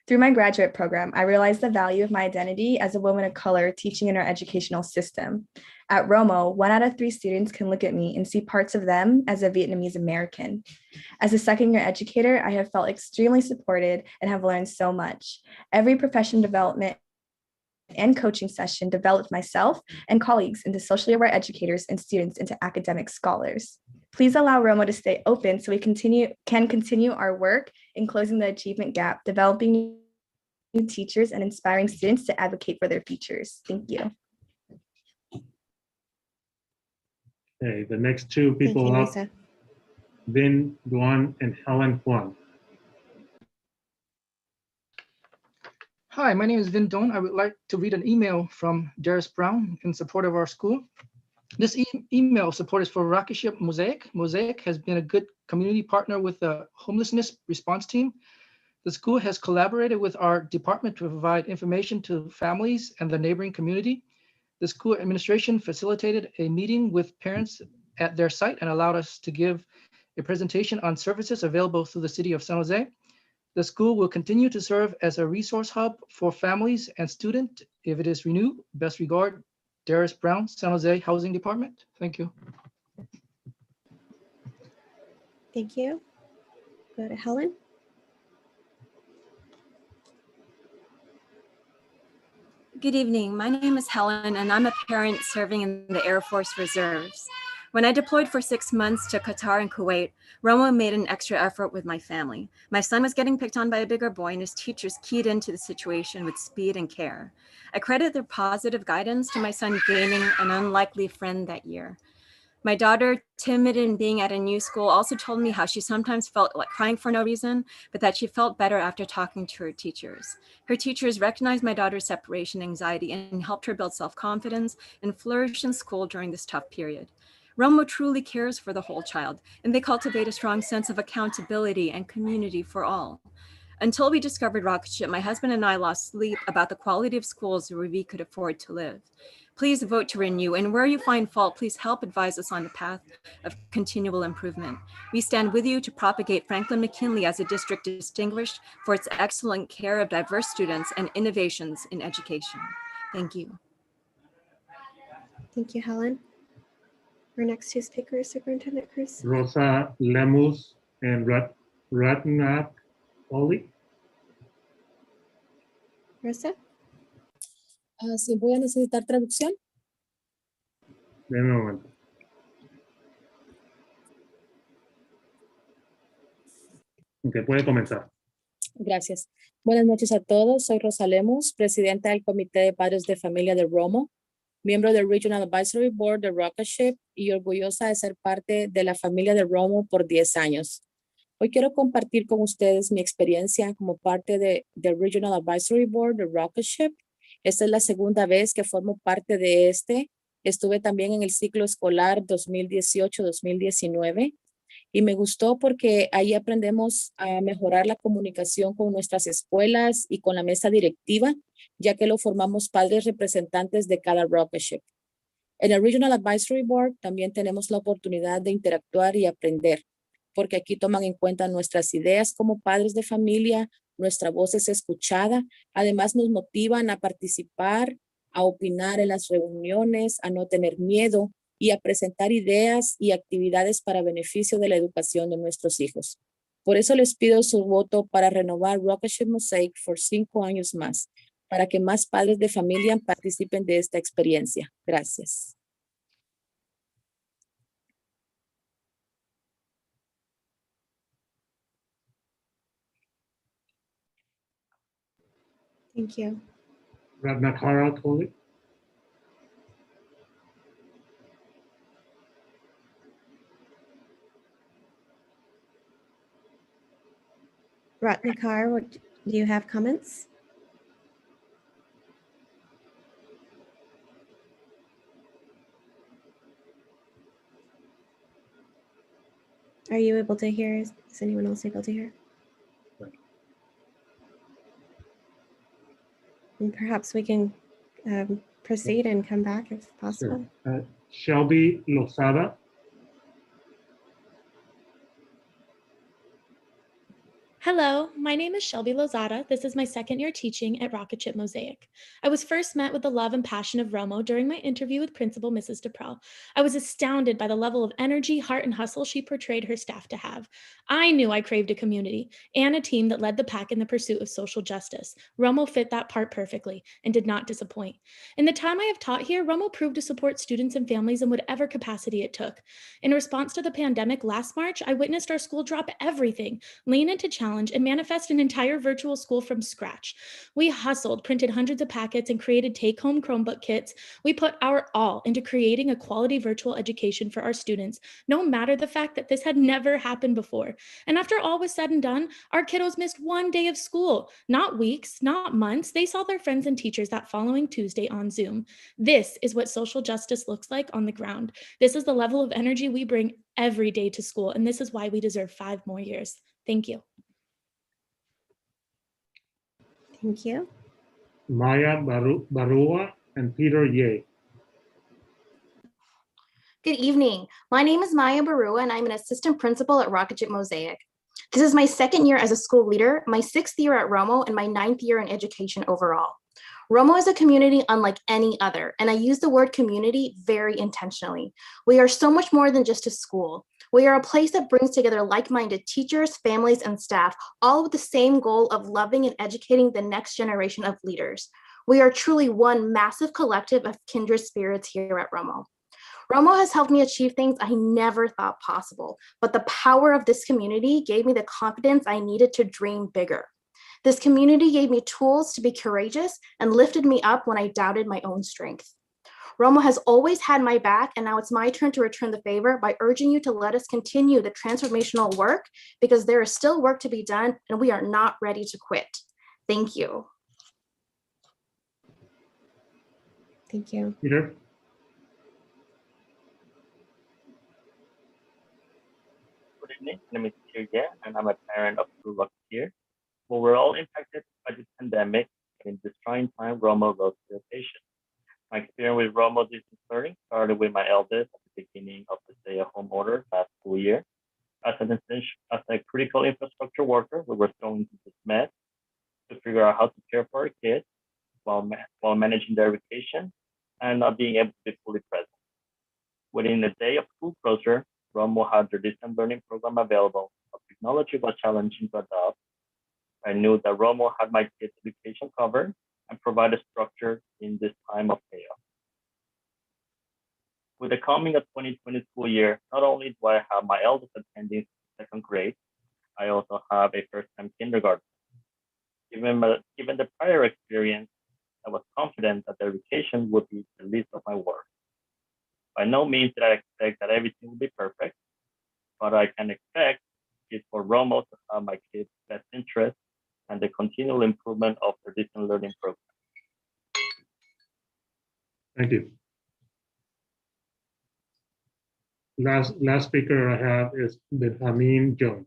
Through my graduate program, I realized the value of my identity as a woman of color teaching in our educational system. At Romo, 1 out of 3 students can look at me and see parts of them as a Vietnamese American. As a second-year educator, I have felt extremely supported and have learned so much. Every professional development and coaching session developed myself and colleagues into socially aware educators and students into academic scholars. Please allow Romo to stay open so we can continue our work in closing the achievement gap, developing new teachers, and inspiring students to advocate for their futures. Thank you. Okay, the next 2 people up, Vin Duan and Helen Juan. Hi, my name is Vin Don. I would like to read an email from Darius Brown in support of our school. This email support is for Rocket Ship Mosaic. Mosaic has been a good community partner with the homelessness response team. The school has collaborated with our department to provide information to families and the neighboring community. The school administration facilitated a meeting with parents at their site and allowed us to give a presentation on services available through the city of San Jose. The school will continue to serve as a resource hub for families and students if it is renewed. Best regard, Darius Brown, San Jose Housing Department. Thank you. Thank you. Go to Helen. Good evening. My name is Helen, and I'm a parent serving in the Air Force Reserves. When I deployed for 6 months to Qatar and Kuwait, Romo made an extra effort with my family. My son was getting picked on by a bigger boy, and his teachers keyed into the situation with speed and care. I credit their positive guidance to my son gaining an unlikely friend that year. My daughter, timid and being at a new school, also told me how she sometimes felt like crying for no reason, but that she felt better after talking to her teachers. Her teachers recognized my daughter's separation anxiety and helped her build self-confidence and flourish in school during this tough period. Romo truly cares for the whole child, and they cultivate a strong sense of accountability and community for all. Until we discovered Rocket Ship, my husband and I lost sleep about the quality of schools where we could afford to live. Please vote to renew, and where you find fault, please help advise us on the path of continual improvement. We stand with you to propagate Franklin-McKinley as a district distinguished for its excellent care of diverse students and innovations in education. Thank you. Thank you, Helen. Our next 2 speakers, Superintendent Cruz. Rosa Lemus and Rationale. Rosa. Sí, voy a necesitar traducción. De momento. Ok, puede comenzar. Gracias. Buenas noches a todos. Soy Rosa Lemus, presidenta del Comité de Padres de Familia de Romo, miembro del Regional Advisory Board de Rocket Ship y orgullosa de ser parte de la familia de Romo por 10 años. Hoy quiero compartir con ustedes mi experiencia como parte del Regional Advisory Board de Rocket Ship. Esta es la segunda vez que formo parte de este. Estuve también en el ciclo escolar 2018-2019 Y me gustó porque ahí aprendemos a mejorar la comunicación con nuestras escuelas y con la mesa directiva, ya que lo formamos padres representantes de cada rocketship. En el Regional Advisory Board también tenemos la oportunidad de interactuar y aprender, porque aquí toman en cuenta nuestras ideas como padres de familia, nuestra voz es escuchada, además nos motivan a participar, a opinar en las reuniones, a no tener miedo y a presentar ideas y actividades para beneficio de la educación de nuestros hijos. Por eso les pido su voto para renovar Rocketship Mosaic por 5 años más, para que más padres de familia participen de esta experiencia. Gracias. Thank you. Rationale, Cohen. Ratnakar, do you have comments? Are you able to hear? Is anyone else able to hear? And perhaps we can proceed and come back if possible. Sure. Shelby Lozada. Hello, my name is Shelby Lozada. This is my second year teaching at Rocketship Mosaic. I was first met with the love and passion of Romo during my interview with Principal Mrs. DePrell. I was astounded by the level of energy, heart, and hustle she portrayed her staff to have. I knew I craved a community and a team that led the pack in the pursuit of social justice. Romo fit that part perfectly and did not disappoint. In the time I have taught here, Romo proved to support students and families in whatever capacity it took. In response to the pandemic last March, I witnessed our school drop everything, lean into challenge, and manifest an entire virtual school from scratch. We hustled, printed hundreds of packets, and created take-home Chromebook kits. We put our all into creating a quality virtual education for our students, no matter the fact that this had never happened before. And after all was said and done, our kiddos missed one day of school, not weeks, not months. They saw their friends and teachers that following Tuesday on Zoom. This is what social justice looks like on the ground. This is the level of energy we bring every day to school, and this is why we deserve 5 more years. Thank you. Thank you. Maya Barua and Peter Ye. Good evening. My name is Maya Barua, and I'm an assistant principal at Rocketship Mosaic. This is my second year as a school leader, my 6th year at Romo, and my 9th year in education overall. Romo is a community unlike any other, and I use the word community very intentionally. We are so much more than just a school. We are a place that brings together like-minded teachers, families, and staff, all with the same goal of loving and educating the next generation of leaders. We are truly one massive collective of kindred spirits here at Romo. Romo has helped me achieve things I never thought possible, but the power of this community gave me the confidence I needed to dream bigger. This community gave me tools to be courageous and lifted me up when I doubted my own strength. Romo has always had my back, and now it's my turn to return the favor by urging you to let us continue the transformational work, because there is still work to be done and we are not ready to quit. Thank you. Thank you. Peter. Good evening. My name is Peter Ye, and I'm a parent of 2 Rocketeers. Well, we're all impacted by the pandemic, and in this trying time, Romo rose to the occasion. My experience with Romo distance learning started with my eldest at the beginning of the stay-at-home order last school year. As a critical infrastructure worker, we were thrown into this mess to figure out how to care for our kids while managing their vacation and not being able to be fully present. Within a day of school closure, Romo had their distance learning program available, but technology was challenging to adopt. I knew that Romo had my kids' education covered and provided structure in this time of chaos. With the coming of 2020 school year, not only do I have my eldest attending 2nd grade, I also have a first-time kindergarten. Given the prior experience, I was confident that the education would be the least of my work. By no means did I expect that everything would be perfect, but I can expect is for Romo to have my kids' best interest and the continual improvement of their distance learning program. Thank you. Last speaker I have is Benjamin Jones.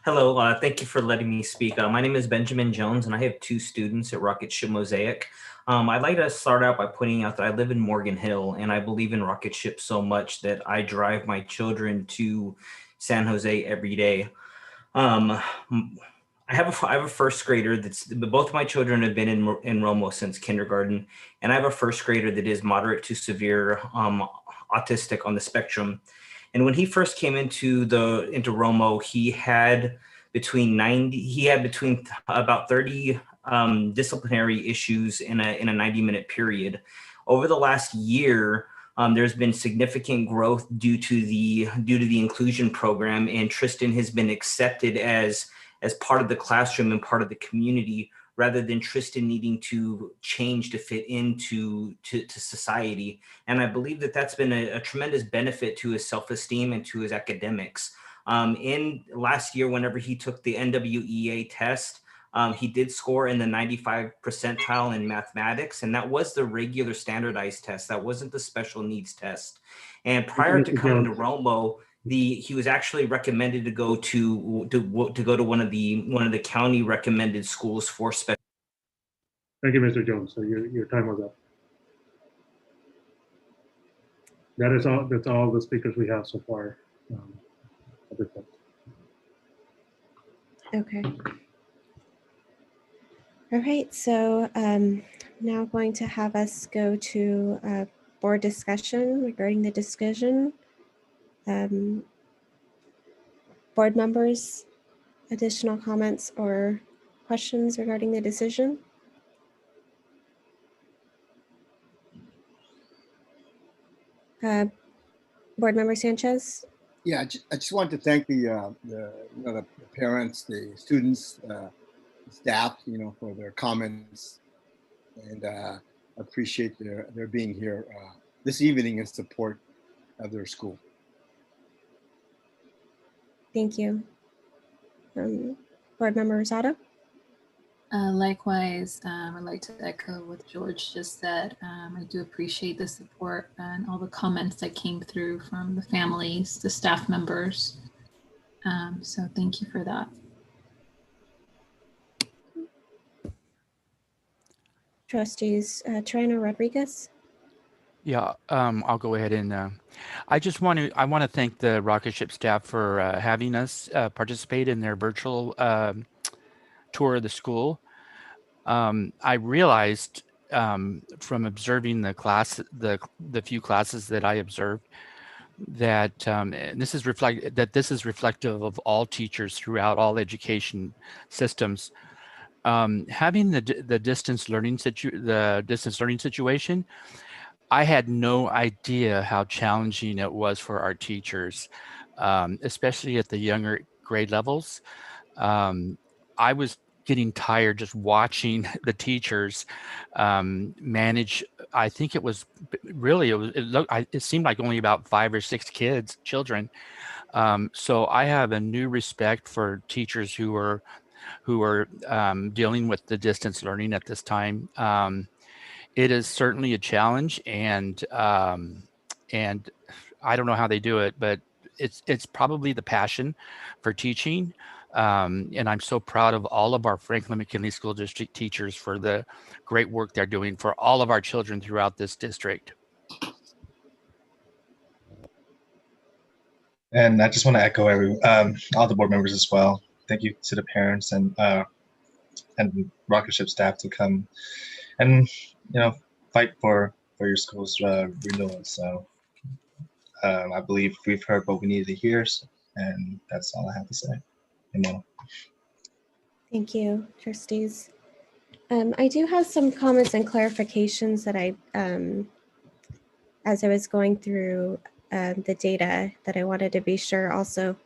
Hello, thank you for letting me speak. My name is Benjamin Jones, and I have 2 students at Rocket Ship Mosaic. I'd like to start out by pointing out that I live in Morgan Hill, and I believe in Rocket Ship so much that I drive my children to San Jose every day. I have a first grader both of my children have been in Romo since kindergarten, and I have a first grader that is moderate to severe autistic on the spectrum. And when he first came into Romo, he had between about 30 disciplinary issues in a 90-minute period. Over the last year, there's been significant growth due to the inclusion program, and Tristan has been accepted as part of the classroom and part of the community, rather than Tristan needing to change to fit into society. And I believe that that's been a tremendous benefit to his self-esteem and to his academics. In last year, whenever he took the NWEA test, he did score in the 95th percentile in mathematics, and that was the regular standardized test. That wasn't the special needs test. And prior to coming to Romo, he was actually recommended to go to one of the county recommended schools for special. Thank you, Mr. Jones. So your time was up. That's all the speakers we have so far. Okay. All right, so now going to have us go to board discussion regarding the decision. Board members, additional comments or questions regarding the decision? Board Member Sanchez? Yeah, I just want to thank the parents, the students, staff, for their comments, and appreciate their being here this evening in support of their school. Thank you. Board Member Rosado? Likewise, I'd like to echo what George just said. I do appreciate the support and all the comments that came through from the families, the staff members. So thank you for that. Trustees Triano Rodriguez? Yeah, I'll go ahead and I want to thank the Rocket Ship staff for having us participate in their virtual tour of the school. I realized from observing the few classes that I observed that this is reflective of all teachers throughout all education systems. Having the distance learning situation, I had no idea how challenging it was for our teachers, especially at the younger grade levels. I was getting tired just watching the teachers manage. I think it was really, it seemed like only about 5 or 6 children. So I have a new respect for teachers who are dealing with the distance learning at this time. It is certainly a challenge, and I don't know how they do it, but it's probably the passion for teaching. And I'm so proud of all of our Franklin-McKinley School District teachers for the great work they're doing for all of our children throughout this district. And I just want to echo all the board members as well. Thank you to the parents and Rocket Ship staff to come and fight for your school's renewal. So I believe we've heard what we needed to hear, and that's all I have to say. Amen. Thank you, trustees. I do have some comments and clarifications that I, as I was going through the data, that I wanted to be sure also.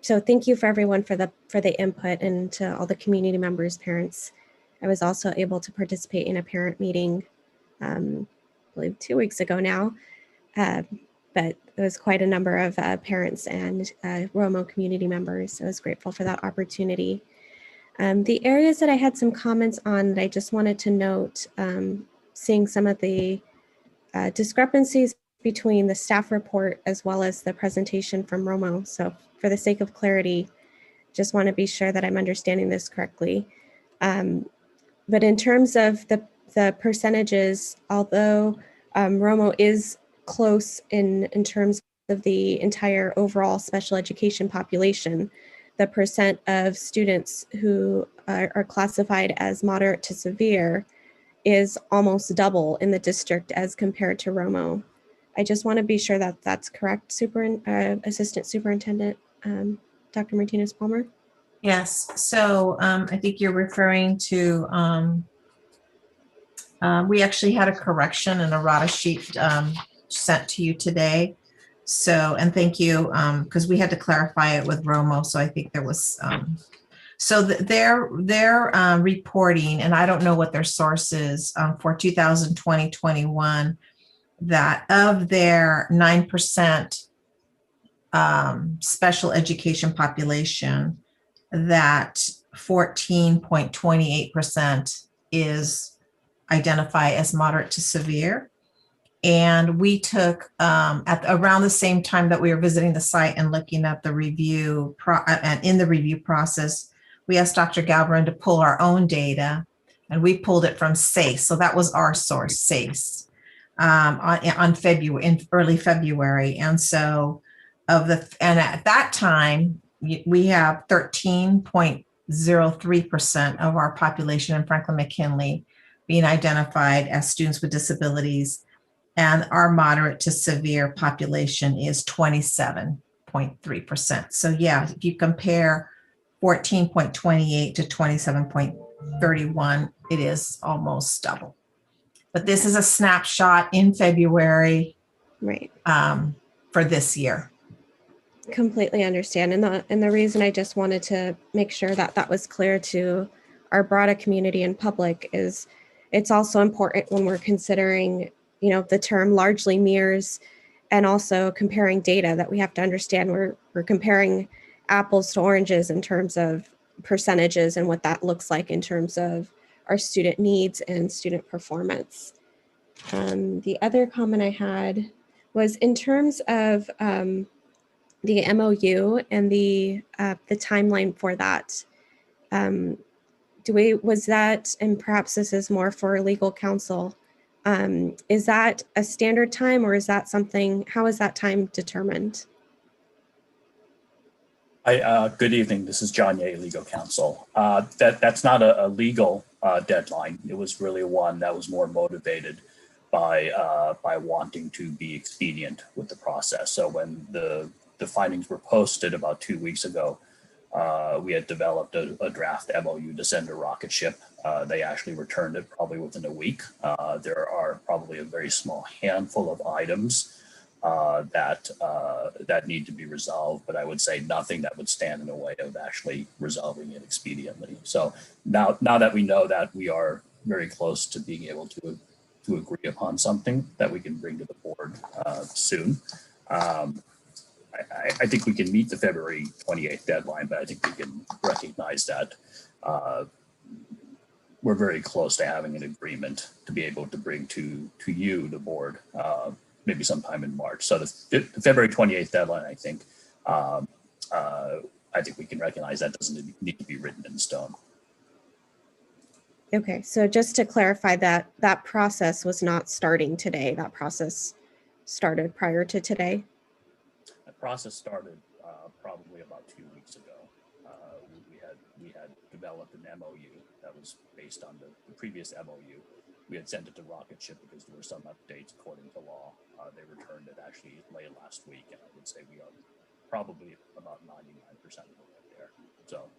So thank you for everyone for the input, and to all the community members, parents. I was also able to participate in a parent meeting, I believe 2 weeks ago now, but it was quite a number of parents and Romo community members. So I was grateful for that opportunity. The areas that I had some comments on that I just wanted to note, seeing some of the discrepancies between the staff report as well as the presentation from Romo. So for the sake of clarity, just want to be sure that I'm understanding this correctly. But in terms of the percentages, although Romo is close in terms of the entire overall special education population, the percent of students who are classified as moderate to severe is almost double in the district as compared to Romo. I just want to be sure that that's correct, Assistant Superintendent Dr. Martinez-Palmer. Yes, so I think you're referring to, we actually had a correction and a errata sheet sent to you today. So, and thank you, because we had to clarify it with Romo. So I think there was, so they're reporting, and I don't know what their source is for 2020-21, that of their 9% special education population, that 14.28% is identified as moderate to severe. And we took, at around the same time that we were visiting the site and looking at the review, and in the review process, we asked Dr. Galbraith to pull our own data, and we pulled it from SACE. So that was our source, SACE, on February, in early February. And so and at that time, we have 13.03% of our population in Franklin-McKinley being identified as students with disabilities, and our moderate to severe population is 27.3%. So yeah, if you compare 14.28 to 27.31, it is almost double. But this is a snapshot in February, right, for this year. Completely understand. And the reason I just wanted to make sure that that was clear to our broader community and public is it's also important when we're considering, the term largely mirrors, and also comparing data, that we have to understand we're comparing apples to oranges in terms of percentages and what that looks like in terms of our student needs and student performance. The other comment I had was in terms of the MOU and the timeline for that. Was that, and perhaps this is more for legal counsel, is that a standard time, or is that something, how is that time determined? Hi, good evening. This is John Ye, legal counsel. That's not a legal deadline. It was really one that was more motivated by wanting to be expedient with the process. So when the findings were posted about 2 weeks ago, we had developed a draft MOU to send to Rocketship. They actually returned it probably within a week. There are probably a very small handful of items that need to be resolved, but I would say nothing that would stand in the way of actually resolving it expediently. So now that we know that, we are very close to being able to agree upon something that we can bring to the board soon. I think we can meet the February 28th deadline, but I think we can recognize that we're very close to having an agreement to be able to bring to you, the board, maybe sometime in March. So the February 28th deadline, I think we can recognize that doesn't need to be written in stone. Okay, so just to clarify, that process was not starting today. That process started prior to today. The process started probably about 2 weeks ago. We had developed an MOU that was based on the previous MOU. We had sent it to Rocketship because there were some updates according to law. They returned it actually late last week, and I would say we are probably about 99% of the way there. So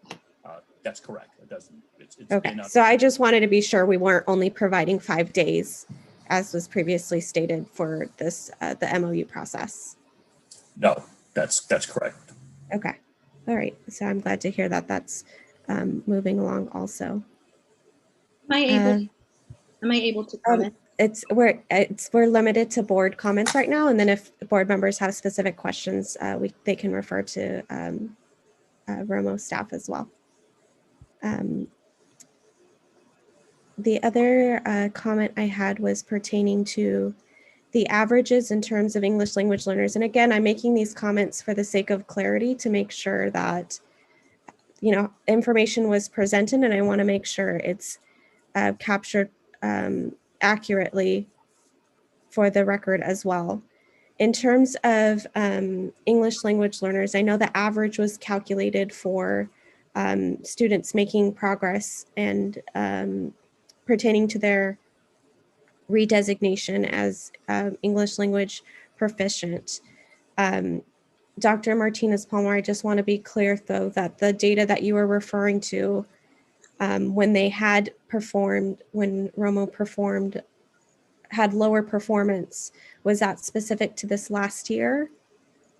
that's correct. It doesn't. It's okay. So I just wanted to be sure we weren't only providing 5 days, as was previously stated for this the MOU process. No, that's correct. Okay. All right. So I'm glad to hear that that's moving along also. Am I able to comment? We're limited to board comments right now, and then if board members have specific questions, they can refer to Romo staff as well. The other comment I had was pertaining to the averages in terms of English language learners. And again, I'm making these comments for the sake of clarity to make sure that, information was presented, and I want to make sure it's captured accurately for the record as well. In terms of English language learners, I know the average was calculated for students making progress and pertaining to their redesignation as English language proficient. Dr. Martinez-Palmer, I just want to be clear, though, that the data that you were referring to when they had performed, when Romo performed, had lower performance, was that specific to this last year?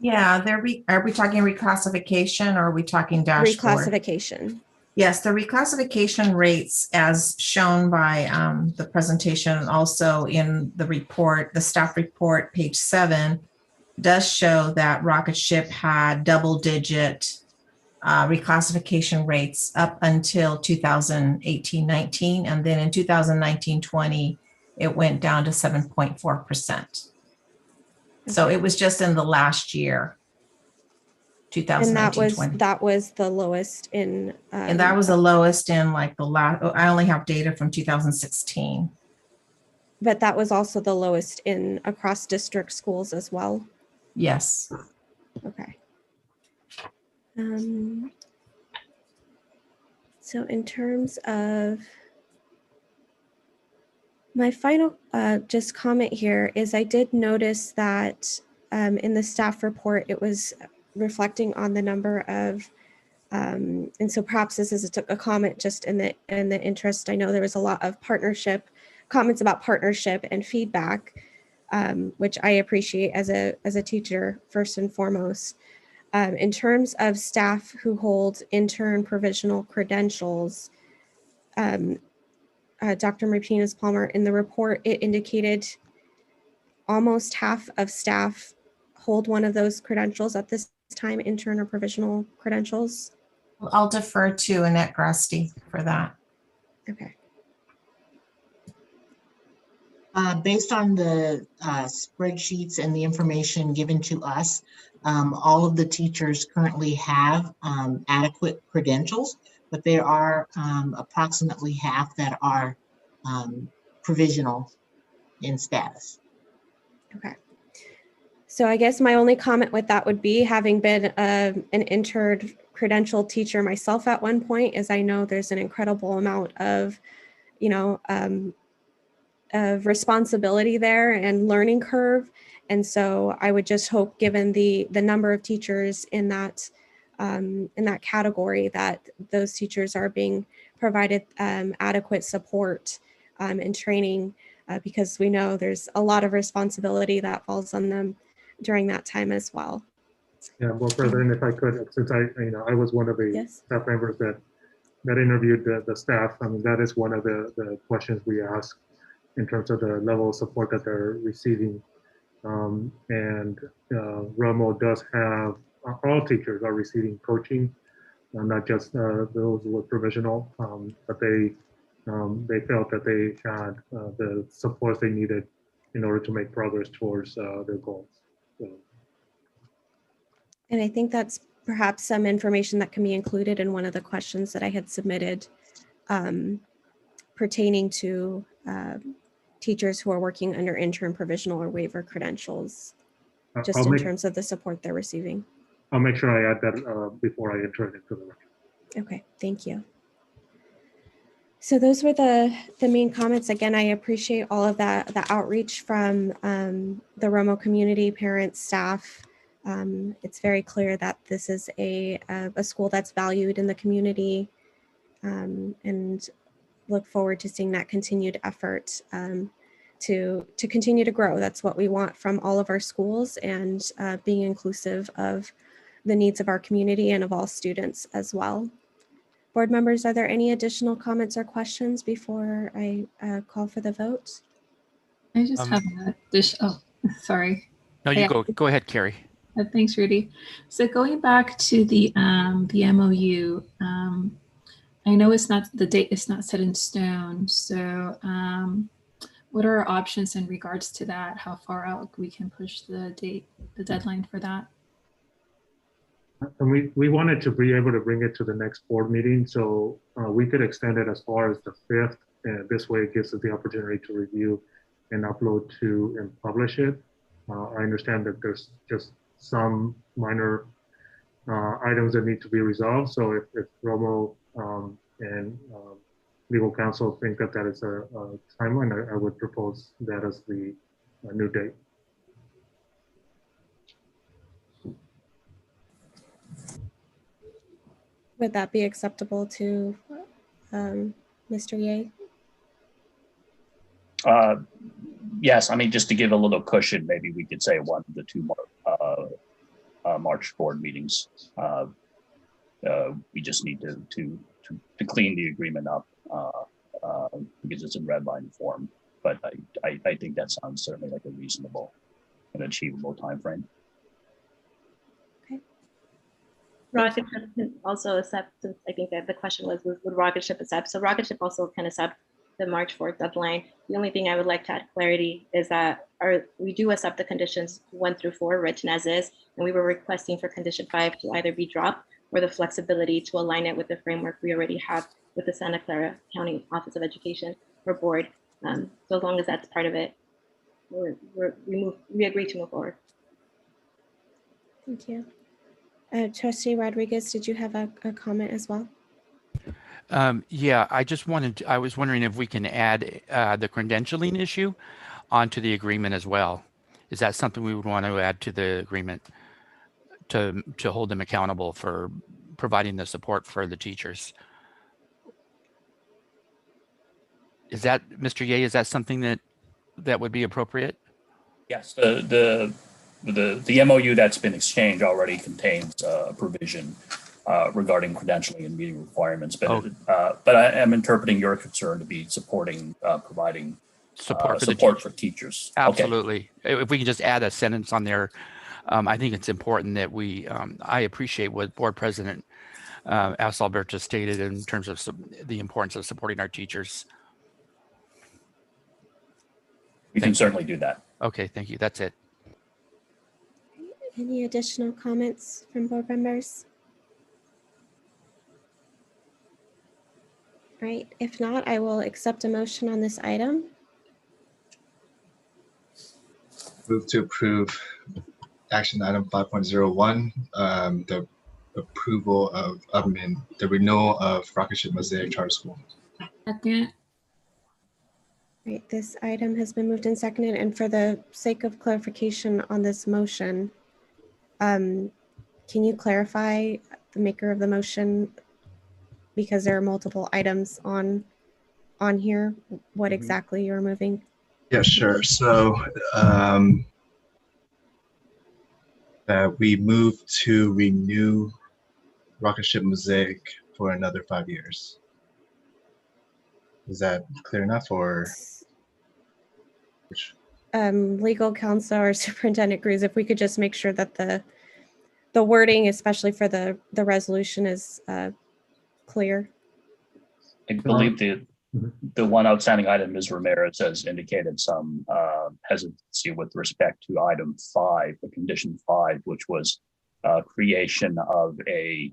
Yeah, are we talking reclassification or are we talking dashboard? Reclassification. Yes, the reclassification rates as shown by the presentation and also in the report, the staff report, page 7, does show that Rocket Ship had double-digit reclassification rates up until 2018-19, and then in 2019-20, it went down to 7.4%. So it was just in the last year, 2019-20. And that was the lowest in. And that was the lowest in like the last. I only have data from 2016. But that was also the lowest in across district schools as well. Yes. Okay. So in terms of my final just comment here is I did notice that in the staff report, it was reflecting on the number of, and so perhaps this is a comment just in the interest. I know there was a lot of comments about partnership and feedback, which I appreciate as a teacher first and foremost. In terms of staff who hold intern provisional credentials, Dr. Martinez-Palmer, in the report, it indicated almost half of staff hold one of those credentials at this time, intern or provisional credentials. I'll defer to Annette Grasty for that. Okay. Based on the spreadsheets and the information given to us, all of the teachers currently have adequate credentials, but there are approximately half that are provisional in status. Okay. So I guess my only comment with that would be, having been an intern credential teacher myself at one point, is I know there's an incredible amount of, of responsibility there and learning curve. And so I would just hope, given the number of teachers in that category, that those teachers are being provided adequate support and training, because we know there's a lot of responsibility that falls on them during that time as well. Yeah, well, President, if I could, since I was one of the staff members that interviewed the staff, I mean, that is one of the questions we ask in terms of the level of support that they're receiving. And Romo does have, all teachers are receiving coaching, not just those who were provisional, but they felt that they had the support they needed in order to make progress towards their goals. So. And I think that's perhaps some information that can be included in one of the questions that I had submitted pertaining to teachers who are working under intern, provisional, or waiver credentials, just in terms of the support they're receiving. I'll make sure I add that before I enter it into the record. Okay, thank you. So those were the main comments. Again, I appreciate all of that, the outreach from the Romo community, parents, staff. It's very clear that this is a school that's valued in the community, and look forward to seeing that continued effort to continue to grow. That's what we want from all of our schools, and being inclusive of the needs of our community and of all students as well. Board members, are there any additional comments or questions before I call for the vote? I just have this. Oh, sorry. No, you go ahead, Carrie. Thanks, Rudy. So going back to the MOU, I know it's not, the date is not set in stone. So what are our options in regards to that? How far out we can push the date, the deadline for that? And we wanted to be able to bring it to the next board meeting, so we could extend it as far as the 5th, and this way it gives us the opportunity to review and upload to and publish it. I understand that there's just some minor items that need to be resolved, so if Romo and legal counsel think that that is a timeline, I would propose that as the new date. Would that be acceptable to Mr. Ye? Yes, I mean, just to give a little cushion, maybe we could say 1 to 2 more March board meetings. We just need to clean the agreement up because it's in red line form. But I think that sounds certainly like a reasonable and achievable timeframe. Rocket Ship can also accept, I think that the question was, would Rocket Ship accept? So Rocket Ship also can accept the March 4th deadline. The only thing I would like to add clarity is that we do accept the conditions 1 through 4 written as is, and we were requesting for condition 5 to either be dropped or the flexibility to align it with the framework we already have with the Santa Clara County Office of Education or board. So as long as that's part of it, we agree to move forward. Thank you. Trustee Rodriguez, did you have a comment as well? Yeah, I was wondering if we can add the credentialing issue onto the agreement as well. Is that something we would want to add to the agreement to hold them accountable for providing the support for the teachers? Is that, Mr. Ye, is that something that would be appropriate? Yes, the MOU that's been exchanged already contains a provision regarding credentialing and meeting requirements, but I am interpreting your concern to be supporting providing support for teachers. Absolutely. Okay. If we can just add a sentence on there, I think it's important that I appreciate what Board President Alberto stated in terms of the importance of supporting our teachers. We can certainly do that. Okay, thank you. That's it. Any additional comments from board members? All right, if not, I will accept a motion on this item. Move to approve action item 5.01, the approval of the renewal of Rocket Ship Mosaic Charter School. Second. Right, this item has been moved and seconded, and for the sake of clarification on this motion, can you clarify the maker of the motion, because there are multiple items on here, what exactly you're moving? Yeah, sure. So we move to renew Rocket Ship Mosaic for another 5 years. Is that clear enough, or? Legal counsel or Superintendent Cruz, if we could just make sure that the wording, especially for the resolution, is clear. I believe the one outstanding item, Ms. Ramirez has indicated some hesitancy with respect to item 5, the condition 5, which was creation of a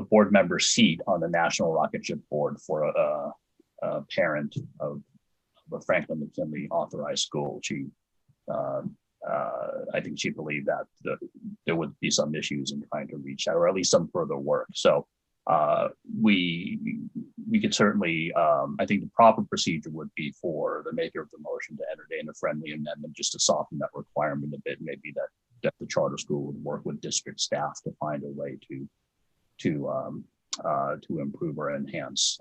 board member seat on the National Rocket Ship Board for a parent of a Franklin-McKinley authorized school. She, I think she believed that there would be some issues in trying to reach out, or at least some further work. So we could certainly, I think the proper procedure would be for the maker of the motion to entertain a friendly amendment just to soften that requirement a bit. Maybe that the charter school would work with district staff to find a way to improve or enhance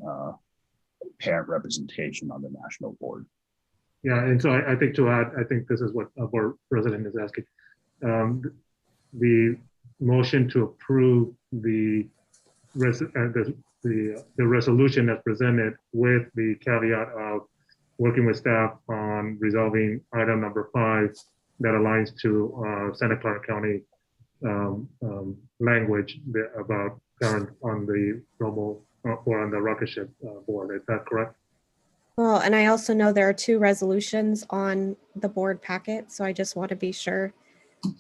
parent representation on the national board. Yeah, and so I think to add, I think this is what our board president is asking. The motion to approve the resolution that's presented with the caveat of working with staff on resolving item number 5 that aligns to Santa Clara County language about parent on the Romo or on the rocket ship board. Is that correct? Well, and I also know there are 2 resolutions on the board packet, so I just want to be sure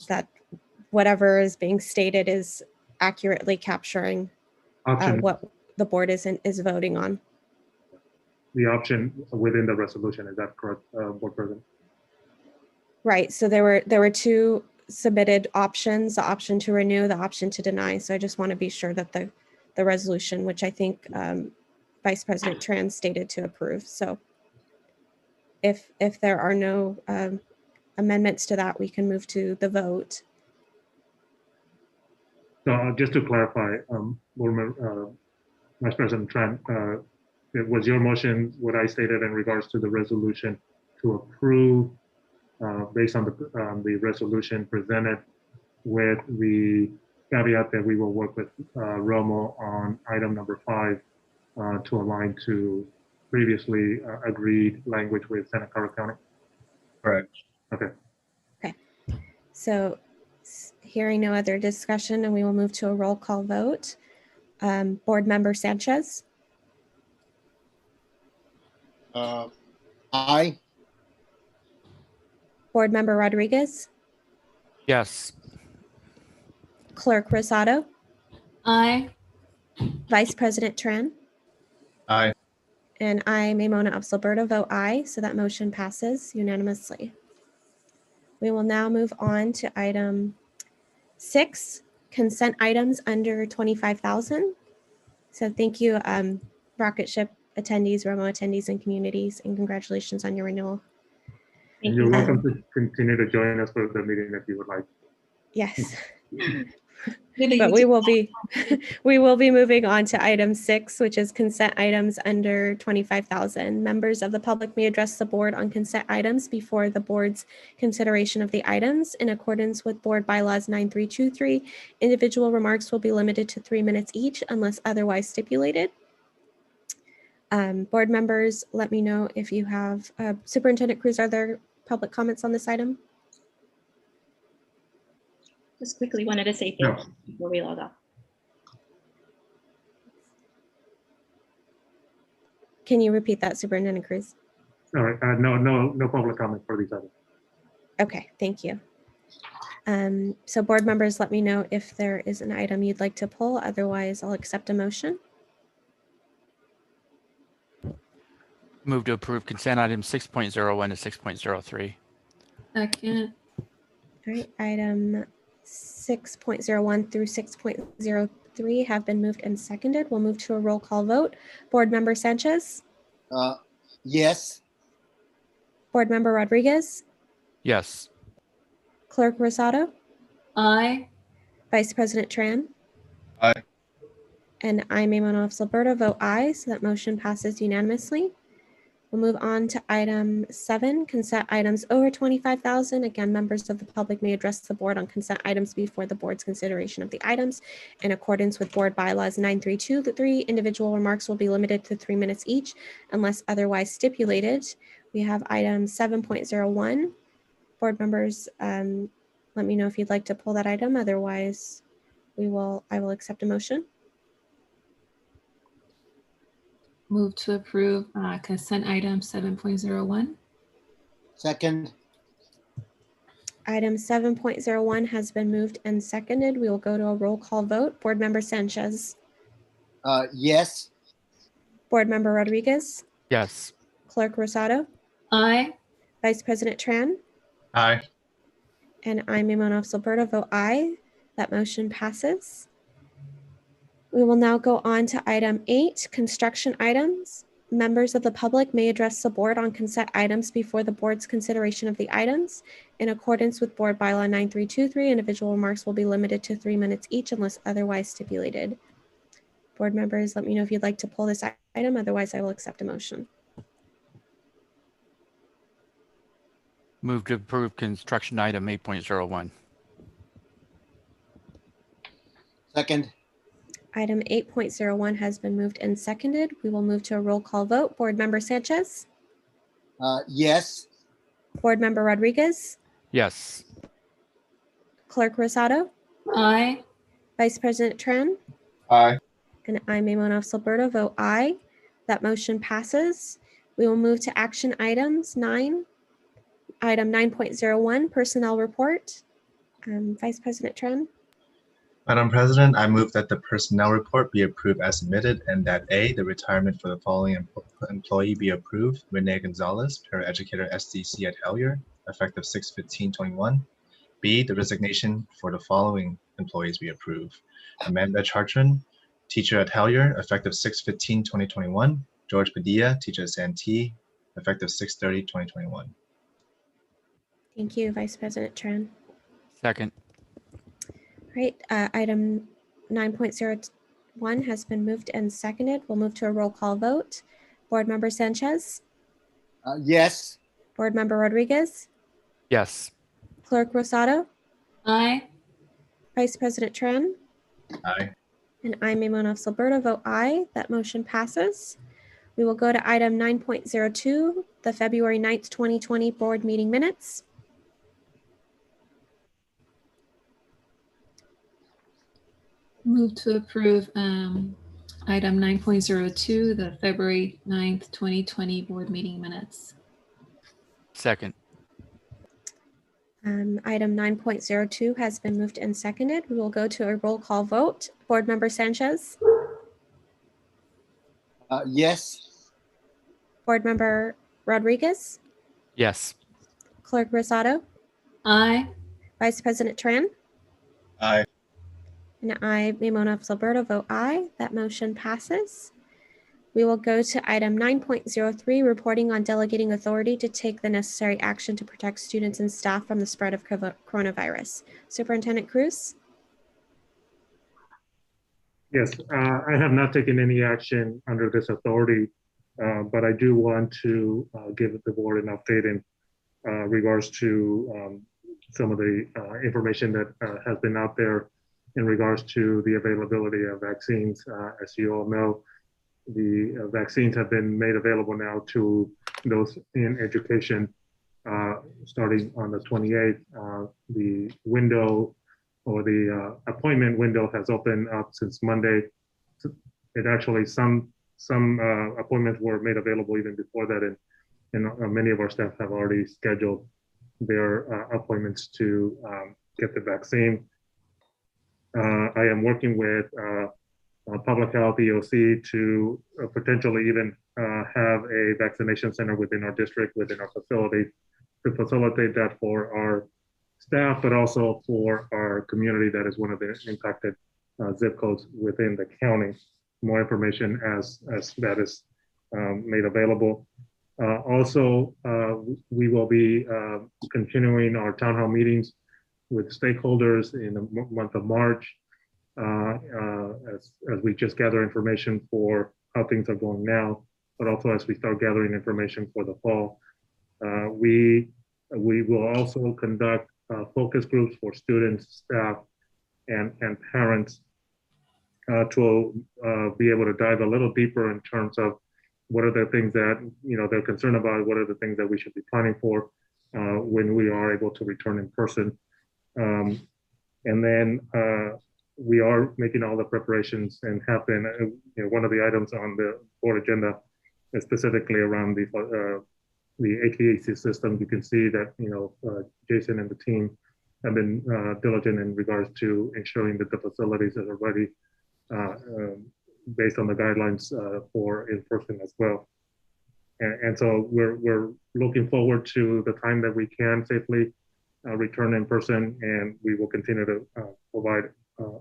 that whatever is being stated is accurately capturing what the board is voting on. The option within the resolution, is that correct, Board President? Right. So there were 2 submitted options: the option to renew, the option to deny. So I just want to be sure that the resolution, which I think Vice President Tran stated to approve. So if there are no amendments to that, we can move to the vote. So just to clarify, Vice President Tran, it was your motion what I stated in regards to the resolution to approve based on the resolution presented, with the caveat that we will work with Romo on item number 5 to align to previously agreed language with Santa Clara County? Correct. Okay. Okay. So hearing no other discussion, and we will move to a roll call vote. Board Member Sanchez? Aye. Board Member Rodriguez? Yes. Clerk Rosado? Aye. Vice President Tran? Aye. And I, Maymona Absalberto, vote aye, so that motion passes unanimously. We will now move on to item 6, consent items under 25,000. So thank you, Rocket Ship attendees, Romo attendees, and communities, and congratulations on your renewal. And you're welcome to continue to join us for the meeting if you would like. Yes. But we will be moving on to item 6, which is consent items under 25,000. Members of the public may address the board on consent items before the board's consideration of the items. In accordance with board bylaws 9323, individual remarks will be limited to 3 minutes each unless otherwise stipulated. Board members, let me know if you have, Superintendent Cruz, are there public comments on this item? Just quickly wanted to say thank you before we log off. Can you repeat that, Superintendent Cruz? All right. No public comment for these items. Okay, thank you. So board members, let me know if there is an item you'd like to pull. Otherwise, I'll accept a motion. Move to approve consent items 6.01 to 6.03. Second. All right, item 6.01 through 6.03 have been moved and seconded. We'll move to a roll call vote. Board Member Sanchez? Yes. Board Member Rodriguez? Yes. Clerk Rosado? Aye. Vice President Tran? Aye. And I, Maymona Absalberto, vote aye, so that motion passes unanimously. We'll move on to item 7, consent items over 25,000. Again, members of the public may address the board on consent items before the board's consideration of the items. In accordance with board bylaws 9323, individual remarks will be limited to 3 minutes each unless otherwise stipulated. We have item 7.01. Board members, let me know if you'd like to pull that item. Otherwise, I will accept a motion. Move to approve consent item 7.01. Second. Item 7.01 has been moved and seconded. We will go to a roll call vote. Board Member Sanchez? Yes. Board Member Rodriguez? Yes. Clerk Rosado? Aye. Vice President Tran? Aye. And I, Maymona Absalberto, vote aye. That motion passes. We will now go on to item 8, construction items. Members of the public may address the board on consent items before the board's consideration of the items. In accordance with board bylaw 9323, individual remarks will be limited to 3 minutes each unless otherwise stipulated. Board members, let me know if you'd like to pull this item. Otherwise, I will accept a motion. Move to approve construction item 8.01. Second. Item 8.01 has been moved and seconded. We will move to a roll call vote. Board Member Sanchez? Yes. Board Member Rodriguez? Yes. Clerk Rosado? Aye. Vice President Tran? Aye. And I, Maymona Silberto, vote aye. That motion passes. We will move to action items 9. Item 9.01, personnel report. Vice President Tran. Madam President, I move that the personnel report be approved as submitted and that A, the retirement for the following employee be approved: Renee Gonzalez, paraeducator SDC at Hellier, effective 6/15/21. B, the resignation for the following employees be approved: Amanda Chartrand, teacher at Hellier, effective 6/15/2021. George Padilla, teacher at Santee, effective 6/30/2021. Thank you, Vice President Tran. Second. All right, item 9.01 has been moved and seconded. We'll move to a roll call vote. Board Member Sanchez, Yes. Board Member Rodriguez, Yes. Clerk Rosado, Aye. Vice President Tran, Aye. and I, Maymona Silberto, vote aye. That motion passes. We will go to item 9.02, the February 9th, 2020 board meeting minutes. Move to approve item 9.02, the February 9th, 2020 board meeting minutes. Second. Item 9.02 has been moved and seconded. We will go to a roll call vote. Board Member Sanchez, Yes. Board Member Rodriguez, Yes. Clerk Rosado, Aye. Vice President Tran, Aye. and I, Maymona Silberto, vote aye. That motion passes. We will go to item 9.03, reporting on delegating authority to take the necessary action to protect students and staff from the spread of coronavirus. Superintendent Cruz? Yes, I have not taken any action under this authority, but I do want to give the board an update in regards to some of the information that has been out there in regards to the availability of vaccines. As you all know, the vaccines have been made available now to those in education starting on the 28th. The window or the appointment window has opened up since Monday. It actually, some appointments were made available even before that, and many of our staff have already scheduled their appointments to get the vaccine. I am working with Public Health EOC to potentially even have a vaccination center within our district, within our facility, to facilitate that for our staff, but also for our community that is one of the impacted zip codes within the county. More information as that is made available. Also, we will be continuing our town hall meetings with stakeholders in the month of March, as we just gather information for how things are going now, but also as we start gathering information for the fall. We will also conduct focus groups for students, staff, and parents to be able to dive a little deeper in terms of what are the things that they're concerned about, what are the things that we should be planning for when we are able to return in person. And then we are making all the preparations and have been, one of the items on the board agenda is specifically around the HVAC system. You can see that, Jason and the team have been diligent in regards to ensuring that the facilities are ready based on the guidelines for in-person as well. And so we're looking forward to the time that we can safely return in person, and we will continue to provide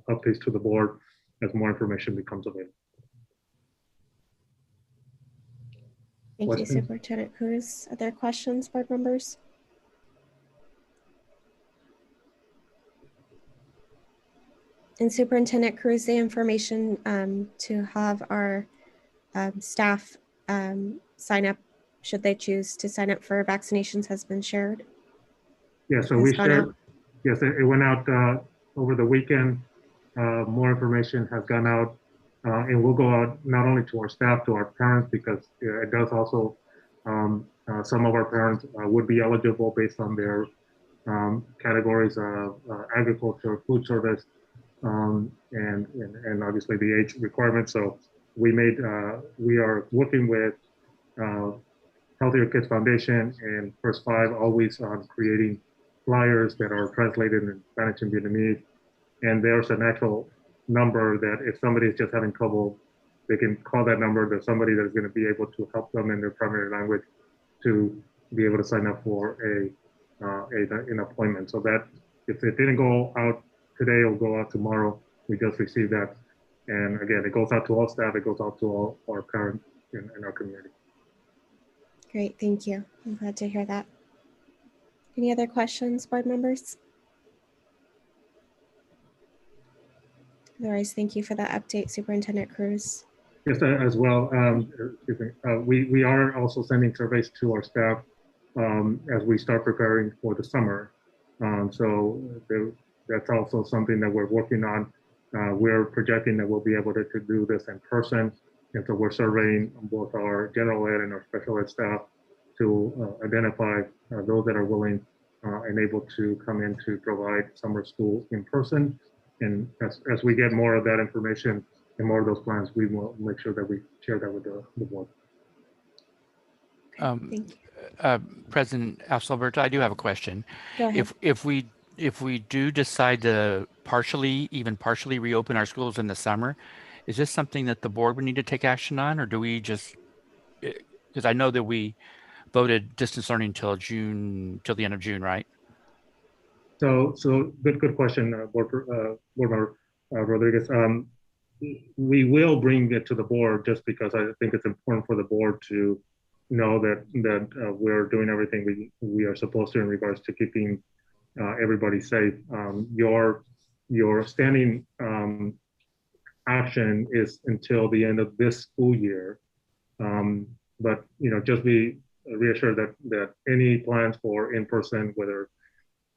updates to the board as more information becomes available. Thank you, Superintendent Cruz. Are there questions, board members? And Superintendent Cruz, the information to have our staff sign up, should they choose to sign up for vaccinations, has been shared? Yeah, so we shared, yes, it went out over the weekend. More information has gone out, and will go out not only to our staff, to our parents, because it does also, some of our parents would be eligible based on their categories of agriculture, food service, and obviously the age requirement. So we are working with Healthier Kids Foundation and First Five always on creating flyers that are translated in Spanish and Vietnamese. And there's an actual number that if somebody is just having trouble, they can call that number. There's somebody that's going to be able to help them in their primary language to be able to sign up for an appointment. So that if it didn't go out today, it'll go out tomorrow. We just received that. And again, it goes out to all staff. It goes out to all our parents in our community. Great, thank you. I'm glad to hear that. Any other questions, board members? Otherwise, thank you for that update, Superintendent Cruz. Yes, as well. We are also sending surveys to our staff as we start preparing for the summer. So that's also something that we're working on. We're projecting that we'll be able to do this in person. And so we're surveying both our general ed and our special ed staff to identify those that are willing and able to come in to provide summer school in person. And as we get more of that information and more of those plans, we will make sure that we share that with the board. President Absalberto, I do have a question. Go ahead. If we do decide to even partially reopen our schools in the summer, is this something that the board would need to take action on, or do we just, because I know that we voted distance learning till the end of June, right? So good question, Board Member Rodriguez. We will bring it to the board just because I think it's important for the board to know that we're doing everything we are supposed to in regards to keeping everybody safe. Your standing action is until the end of this school year, but just be reassured that any plans for in-person, whether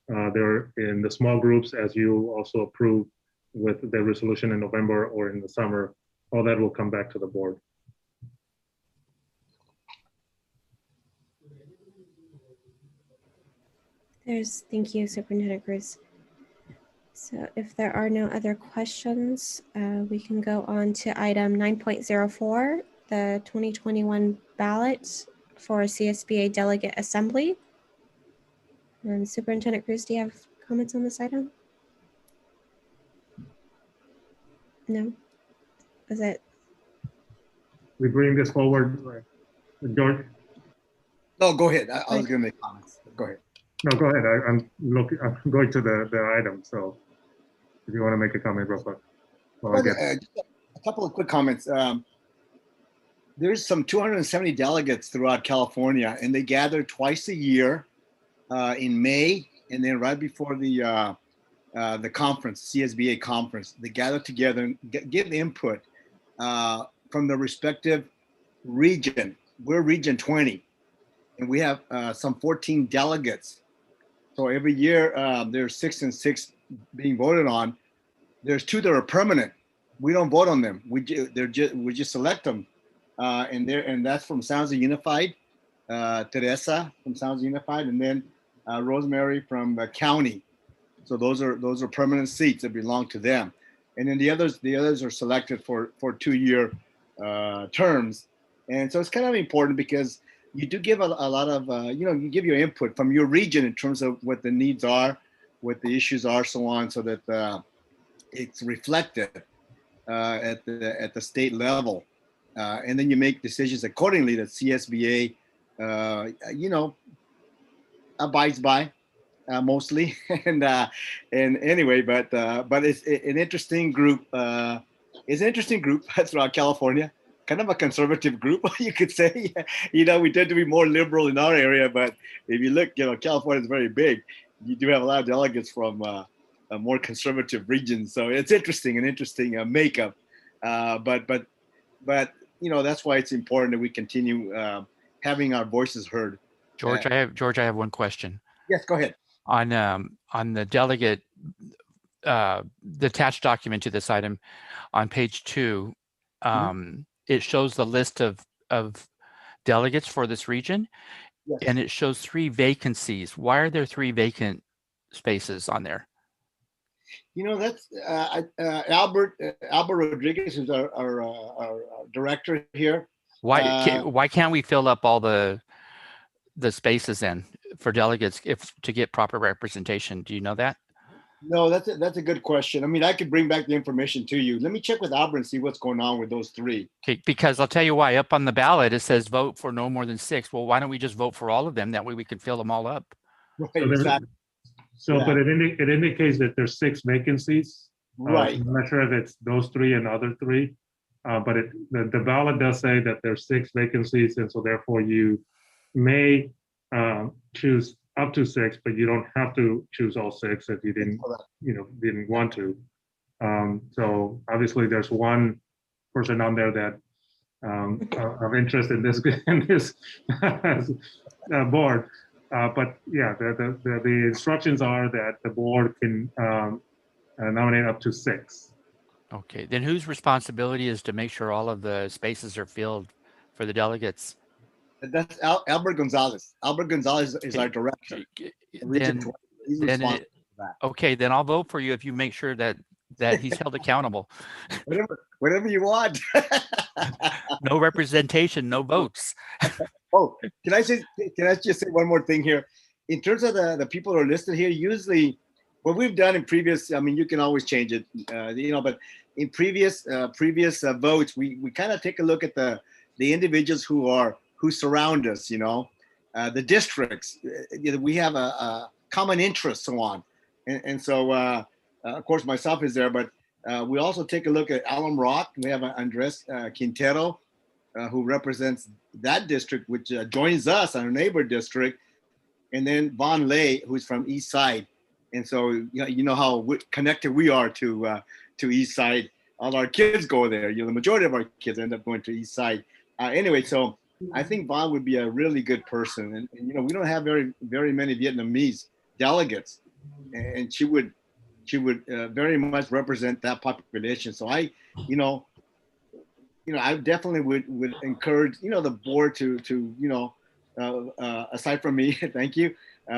they're in the small groups as you also approved with the resolution in November or in the summer, all that will come back to the board. Thank you, Superintendent Cruz. So if there are no other questions, we can go on to item 9.04, the 2021 ballot for CSBA Delegate Assembly. And Superintendent Cruz, do you have comments on this item? No? Is it? We bring this forward, George? No, go ahead. I was going to make comments. Go ahead. No, go ahead. I'm going to the item. So if you want to make a comment real quick. Just a couple of quick comments. There's some 270 delegates throughout California, and they gather twice a year in May, and then right before the conference, CSBA conference. They gather together and give input from the respective region. We're Region 20, and we have some 14 delegates. So every year there's 6 and 6 being voted on. There's 2 that are permanent. We don't vote on them. We just select them, and that's from San Jose Unified, Teresa from San Jose Unified, and then Rosemary from the county. So those are permanent seats that belong to them, and then the others are selected for 2-year terms. And so it's kind of important because you do give a lot of you give your input from your region in terms of what the needs are, what the issues are, so on, so that it's reflected at the state level, and then you make decisions accordingly that CSBA abides by. Mostly, and anyway, but it's an interesting group. It's an interesting group throughout California. Kind of a conservative group, you could say. We tend to be more liberal in our area, but if you look, California is very big. You do have a lot of delegates from a more conservative regions, so it's an interesting makeup. But that's why it's important that we continue having our voices heard. George, I have one question. Yes, go ahead. On the delegate, the attached document to this item on page 2, it shows the list of delegates for this region, yes. And it shows 3 vacancies. Why are there 3 vacant spaces on there? You know, that's Albert Rodriguez, who's our director here. Why can't we fill up all the spaces then for delegates to get proper representation? Do you know that? No, that's a good question. I mean, I could bring back the information to you. Let me check with Albert and see what's going on with those three. Okay, because I'll tell you why. Up on the ballot, it says vote for no more than 6. Well, why don't we just vote for all of them? That way we can fill them all up. Right, exactly. So, yeah. But it indicates that there's 6 vacancies. Right. I'm not sure if it's those 3 and other 3, but the ballot does say that there's 6 vacancies, and so therefore you may choose up to 6, but you don't have to choose all 6 if you didn't want to. So obviously there's one person on there that of interest in this board. But yeah, the instructions are that the board can nominate up to 6. Okay, then whose responsibility is to make sure all of the spaces are filled for the delegates? That's Albert Gonzalez. Albert Gonzalez is our director. Okay, then I'll vote for you if you make sure that he's held accountable. Whatever you want. No representation, no votes. Oh, can I just say one more thing here? In terms of the people who are listed here, usually what we've done in previous, I mean, you can always change it, but in previous votes, we kind of take a look at the individuals who surround us, the districts. We have a common interest, so on. And so, of course, myself is there, but we also take a look at Alum Rock. We have Andres Quintero, who represents that district, which joins us, our neighbor district. And then Von Lay, who's from East Side. And so, you know how connected we are to East Side. All our kids go there. The majority of our kids end up going to East Side. Anyway, so I think Vaughn would be a really good person, and we don't have very many Vietnamese delegates, and she would very much represent that population. So I definitely would encourage the board to aside from me, thank you,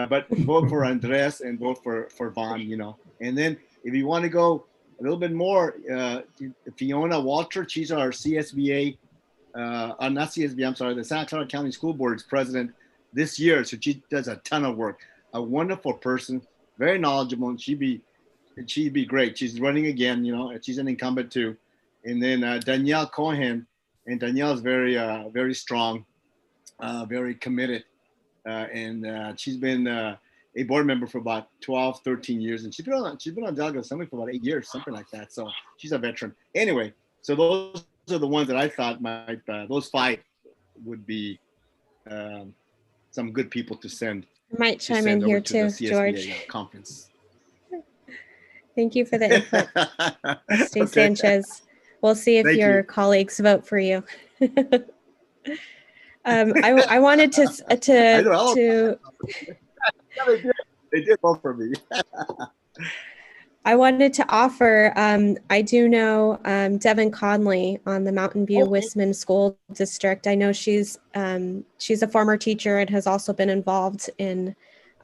but vote for Andres and vote for Vaughn, and then if you want to go a little bit more, Fiona Walter, she's our CSBA. Not CSB, I'm sorry, the Santa Clara County School Board's president this year. So she does a ton of work. A wonderful person, very knowledgeable, and she'd be great. She's running again, and she's an incumbent too. And then Danielle Cohen, and Danielle is very strong, very committed, and she's been a board member for about 12, 13 years, and she's been on Delegate Assembly for about 8 years, something like that. So she's a veteran. Anyway, so those are the ones that I thought might, those 5 would be some good people to send. I might chime in here too, George. Conference. Thank you for the input, Steve okay. Sanchez. We'll see if your colleagues vote for you. I wanted to they did vote for me. I wanted to offer, I do know Devin Conley on the Mountain View Wisman School District. I know she's a former teacher and has also been involved in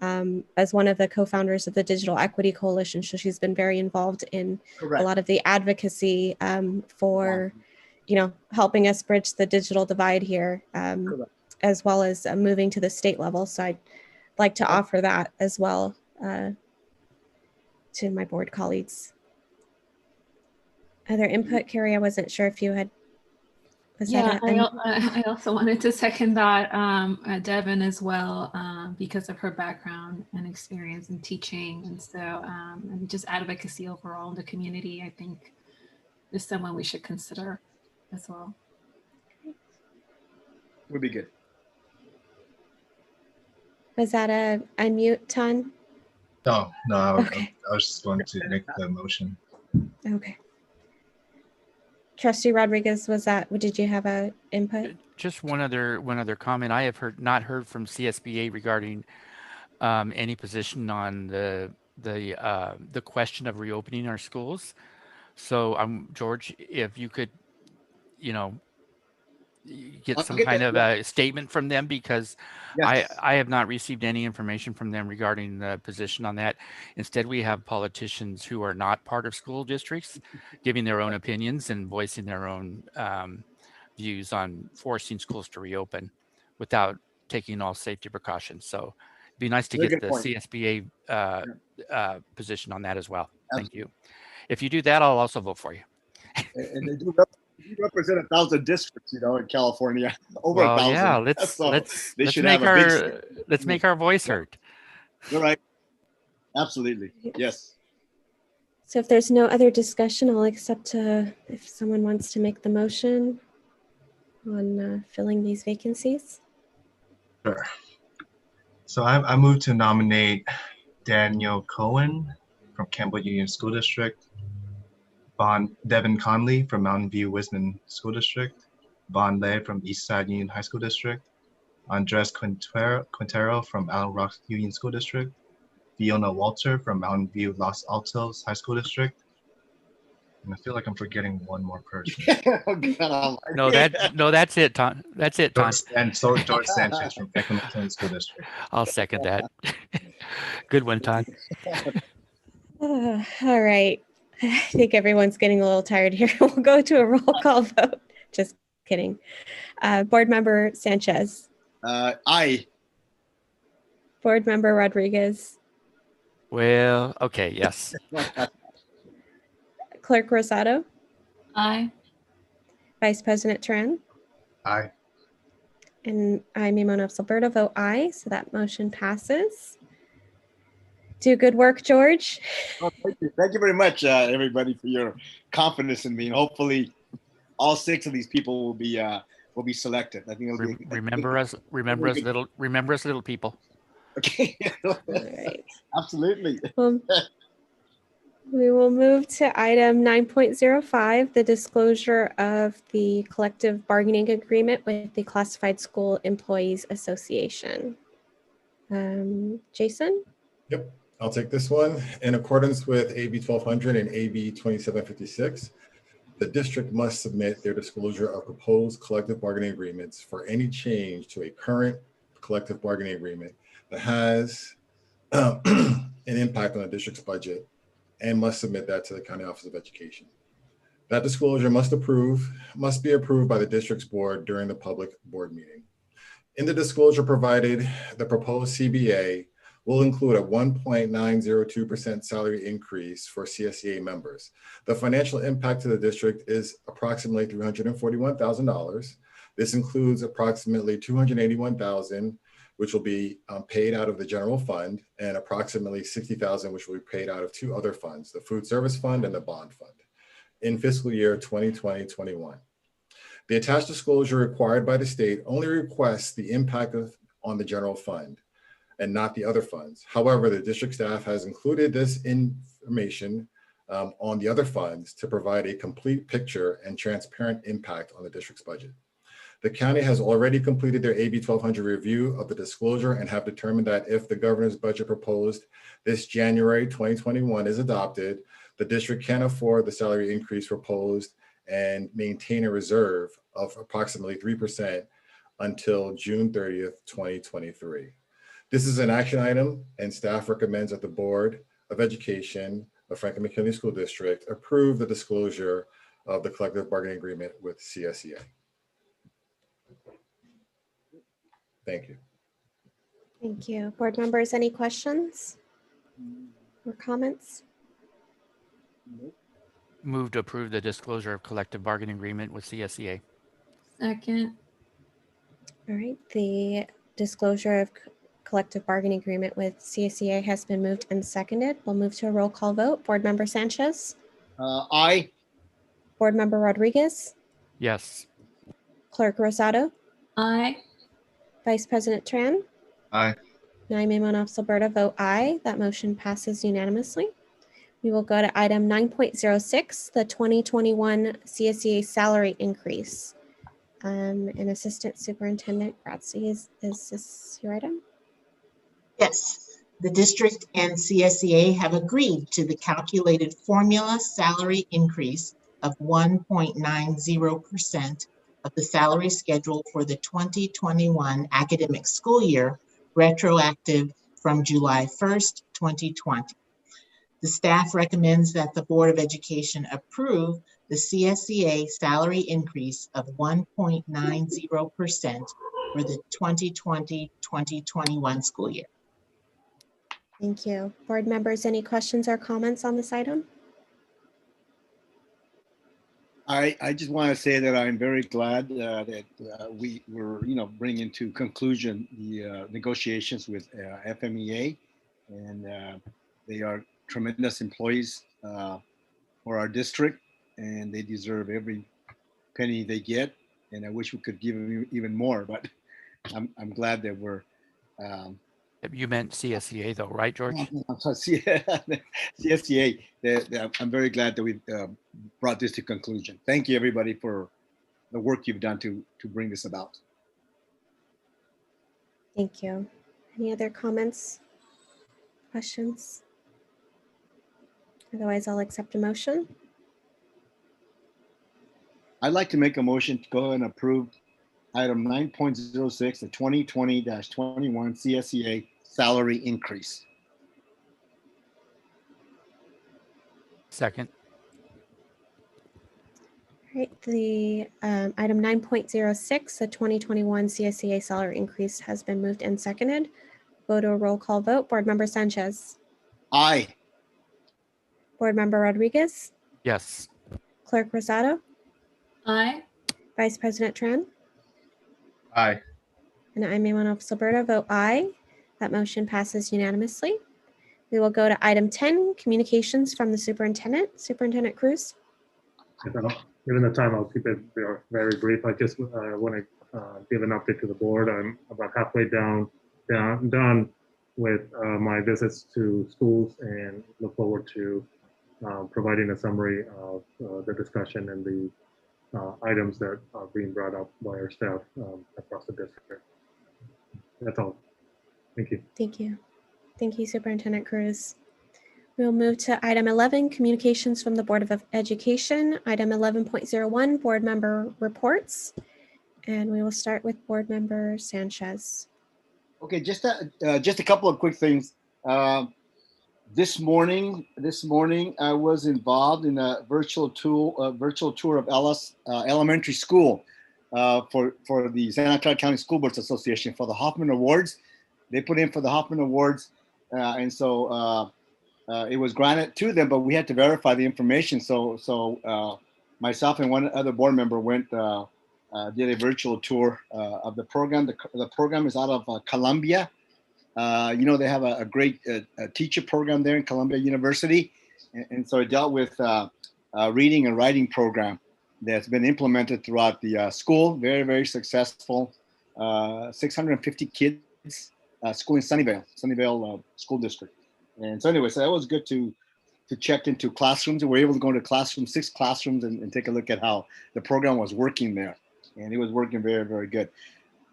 as one of the co-founders of the Digital Equity Coalition. So she's been very involved in a lot of the advocacy for, helping us bridge the digital divide here, as well as moving to the state level. So I'd like to offer that as well. To my board colleagues. Other input, Carrie? I wasn't sure if you had. I also wanted to second that, Devin as well, because of her background and experience in teaching, and so and just advocacy overall in the community. I think is someone we should consider as well. Would be good. Was that a unmute, Ton? No, I was just going to make the motion. Okay. Trustee Rodriguez, did you have a input? Just one other comment. I have not heard from CSBA regarding any position on the question of reopening our schools. So George, if you could, get I'll some get kind that, of yeah. a statement from them, because Yes. I have not received any information from them regarding the position on that. Instead, we have politicians who are not part of school districts giving their own opinions and voicing their own views on forcing schools to reopen without taking all safety precautions. So it'd be nice to Very get good the point. CSBA position on that as well. Thank you. If you do that, I'll also vote for you. And they do represent 1,000 districts, in California, over Well, 1,000. yeah, They let's should make have a big our let's make our voice heard. You're right. Absolutely. Yes. So if there's no other discussion, I'll accept if someone wants to make the motion on filling these vacancies. Sure. So I move to nominate Danielle Cohen from Campbell Union School District, Devin Conley from Mountain View Wisman School District, Bon Lay from Eastside Union High School District, Andres Quintero from Owl Rock Union School District, Fiona Walter from Mountain View Los Altos High School District. And I feel like I'm forgetting one more person. No, that's it, Ton. That's it, Ton. And so George Sanchez from Franklin-McKinley School District. I'll second that. Good one, Ton. All right. I think everyone's getting a little tired here. We'll go to a roll call vote. Just kidding. Board Member Sanchez. Aye. Board Member Rodriguez. Well, okay, yes. Clerk Rosado. Aye. Vice President Tran. Aye. And I, Mimona Alberta, vote aye. So that motion passes. Do good work, George. Oh, thank you very much, everybody, for your confidence in me. And hopefully, all 6 of these people will be selected. I think it'll be. Remember us, little people. Okay. All right. Absolutely. We will move to item 9.05, the disclosure of the collective bargaining agreement with the Classified School Employees Association. Jason? Yep, I'll take this one. In accordance with AB 1200 and AB 2756, the district must submit their disclosure of proposed collective bargaining agreements for any change to a current collective bargaining agreement that has an impact on the district's budget, and must submit that to the County Office of Education. That disclosure must be approved by the district's board during the public board meeting. In the disclosure provided, the proposed CBA will include a 1.902% salary increase for CSEA members. The financial impact to the district is approximately $341,000. This includes approximately $281,000, which will be paid out of the general fund, and approximately $60,000, which will be paid out of 2 other funds, the food service fund and the bond fund, in fiscal year 2020-21. The attached disclosure required by the state only requests the impact on the general fund and not the other funds. However, the district staff has included this information on the other funds to provide a complete picture and transparent impact on the district's budget. The county has already completed their AB 1200 review of the disclosure and have determined that if the governor's budget proposed this January 2021 is adopted, the district can afford the salary increase proposed and maintain a reserve of approximately 3% until June 30th, 2023. This is an action item, and staff recommends that the Board of Education of Franklin-McKinley School District approve the disclosure of the collective bargaining agreement with CSEA. Thank you. Thank you. Board members, any questions or comments? Move to approve the disclosure of collective bargaining agreement with CSEA. Second. All right, the disclosure of collective bargaining agreement with CSEA has been moved and seconded. We'll move to a roll call vote. Board Member Sanchez? Aye. Board Member Rodriguez? Yes. Clerk Rosado? Aye. Vice President Tran? Aye. Naime Monofs Alberta vote aye. That motion passes unanimously. We will go to item 9.06, the 2021 CSEA salary increase. And Assistant Superintendent Grazie, is this your item? Yes, the district and CSEA have agreed to the calculated formula salary increase of 1.90% of the salary schedule for the 2021 academic school year, retroactive from July 1st, 2020. The staff recommends that the Board of Education approve the CSEA salary increase of 1.90% for the 2020-2021 school year. Thank you. Board members, any questions or comments on this item? I just want to say that I'm very glad that we were, bringing to conclusion the negotiations with FMEA, and they are tremendous employees for our district, and they deserve every penny they get. And I wish we could give them even more, but I'm glad that we're. You meant CSEA though, right, George? CSEA. I'm very glad that we brought this to conclusion. Thank you, everybody, for the work you've done to bring this about. Thank you. Any other comments, questions? Otherwise, I'll accept a motion. I'd like to make a motion to go and approve item 9.06, the 2020-21 CSEA salary increase. Second. All right, the item 9.06, the 2021 CSEA salary increase has been moved and seconded. Go to a roll call vote. Board Member Sanchez. Aye. Board Member Rodriguez. Yes. Clerk Rosado. Aye. Vice President Tran. Aye. And I'm Manuel Silberta, vote aye. That motion passes unanimously. We will go to item 10, communications from the superintendent. Superintendent Cruz. Given the time, I'll keep it very brief. I just want to give an update to the board. I'm about halfway done with my visits to schools, and look forward to providing a summary of the discussion and the items that are being brought up by our staff across the district. That's all. Thank you. Thank you. Thank you, Superintendent Cruz. We'll move to item 11, communications from the Board of Education. Item 11.01, board member reports. And we will start with Board Member Sanchez. Okay, just a couple of quick things. This morning, I was involved in a virtual tour of Ellis Elementary School for the Santa Clara County School Boards Association for the Hoffman Awards. They put in for the Hoffman Awards, and so it was granted to them, but we had to verify the information. So myself and one other board member went did a virtual tour of the program. The program is out of Columbia. They have a great teacher program there in Columbia University. And so it dealt with a reading and writing program that's been implemented throughout the school. Very, very successful. 650 kids, school in Sunnyvale School District. And so anyway, so that was good to check into classrooms. We were able to go into classrooms, 6 classrooms, and take a look at how the program was working there. And it was working very, very good.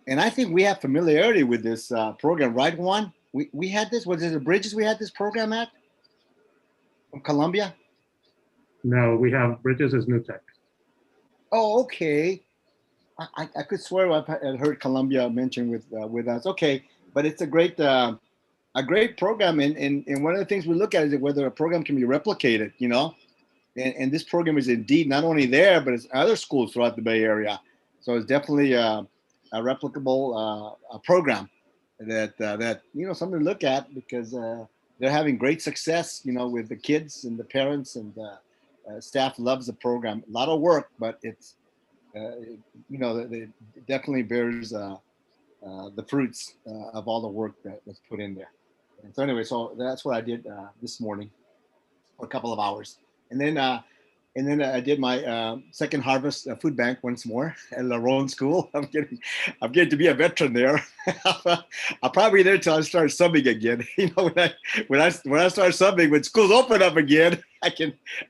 And I think we have familiarity with this program, right, Juan? We had this, was it the Bridges we had this program at? From Columbia? No, we have Bridges as New Tech. Oh, okay. I could swear I had heard Columbia mentioned with us. Okay, but it's a great program. And one of the things we look at is whether a program can be replicated, And this program is indeed not only there, but it's other schools throughout the Bay Area. So it's definitely a replicable program that something to look at, because they're having great success, with the kids and the parents, and staff loves the program. A lot of work, but it's it definitely bears the fruits of all the work that was put in there. And so anyway, so that's what I did this morning for a couple of hours, and then I did my second harvest food bank once more at La Ronde School. I'm getting to be a veteran there. I'll probably be there till I start subbing again. When I start subbing, when schools open up again,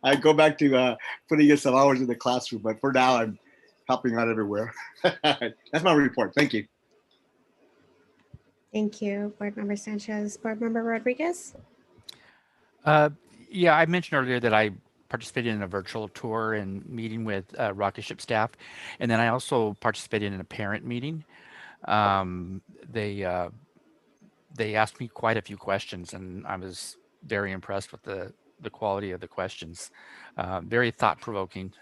I go back to putting in some hours in the classroom. But for now, I'm helping out everywhere. That's my report. Thank you. Thank you, Board Member Sanchez. Board Member Rodriguez. Yeah, I mentioned earlier that I participated in a virtual tour and meeting with Rocket Ship staff. And then I also participated in a parent meeting. They asked me quite a few questions, and I was very impressed with the quality of the questions. Very thought-provoking.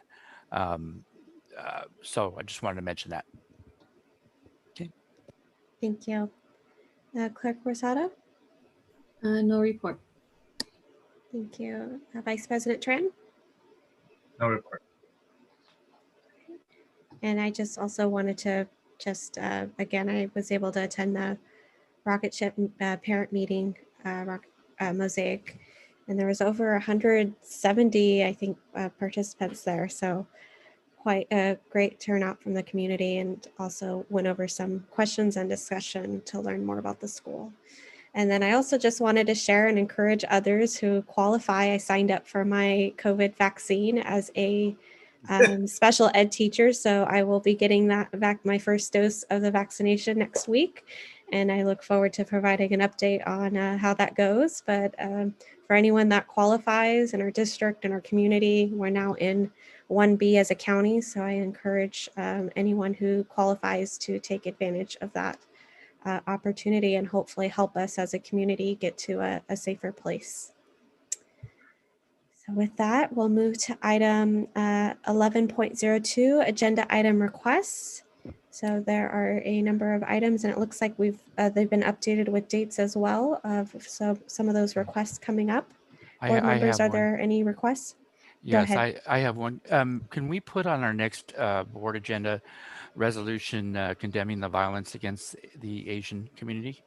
So I just wanted to mention that. Okay. Thank you. Clerk Rosado? No report. Thank you. Vice President Tran? No report. And I just also wanted to just, again, I was able to attend the Rocket Ship parent meeting, Mosaic, and there was over 170, I think, participants there. So quite a great turnout from the community, and also went over some questions and discussion to learn more about the school. And then I also just wanted to share and encourage others who qualify. I signed up for my COVID vaccine as a special ed teacher, so I will be getting my first dose of the vaccination next week. And I look forward to providing an update on how that goes. But for anyone that qualifies in our district and our community, we're now in 1B as a county. So I encourage anyone who qualifies to take advantage of that opportunity and hopefully help us as a community get to a safer place. So with that, we'll move to item 11.02, agenda item requests. So there are a number of items, and it looks like they've been updated with dates as well. So some of those requests coming up. Board members, are there any requests? Yes, I have one. Can we put on our next board agenda resolution condemning the violence against the Asian community?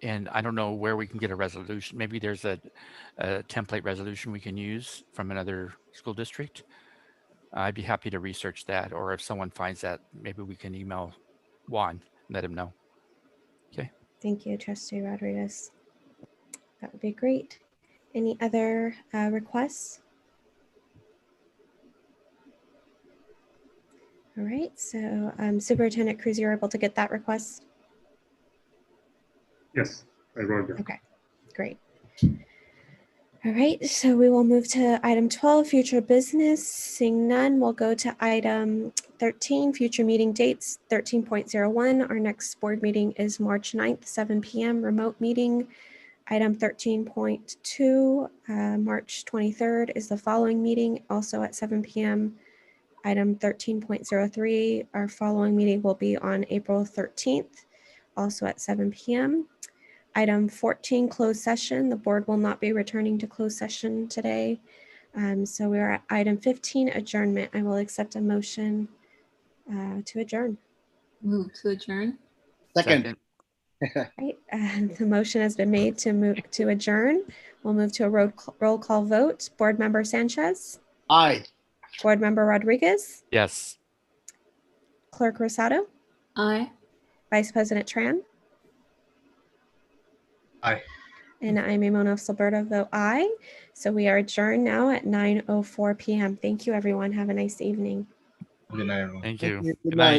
And I don't know where we can get a resolution. Maybe there's a template resolution we can use from another school district. I'd be happy to research that, or if someone finds that, maybe we can email Juan, let him know. Okay. Thank you, Trustee Rodriguez. That would be great. Any other requests? All right, so Superintendent Cruz, you're able to get that request? Yes, I wrote it. Okay, great. All right, so we will move to item 12, future business. Seeing none, we'll go to item 13, future meeting dates. 13.01, our next board meeting is March 9th, 7 p.m. remote meeting. Item 13.2, March 23rd is the following meeting, also at 7 p.m. Item 13.03, our following meeting will be on April 13th, also at 7 p.m. Item 14, closed session. The board will not be returning to closed session today. So we are at item 15, adjournment. I will accept a motion to adjourn. Move to adjourn. Second. Right. The motion has been made to move to adjourn. We'll move to a roll call vote. Board Member Sanchez? Aye. Board Member Rodriguez? Yes. Clerk Rosado? Aye. Vice President Tran? Aye. And I'm Mona Silberto, vote aye. So we are adjourned now at 9:04 p.m. Thank you, everyone. Have a nice evening. Good night, everyone. Thank you. Good Good night. night.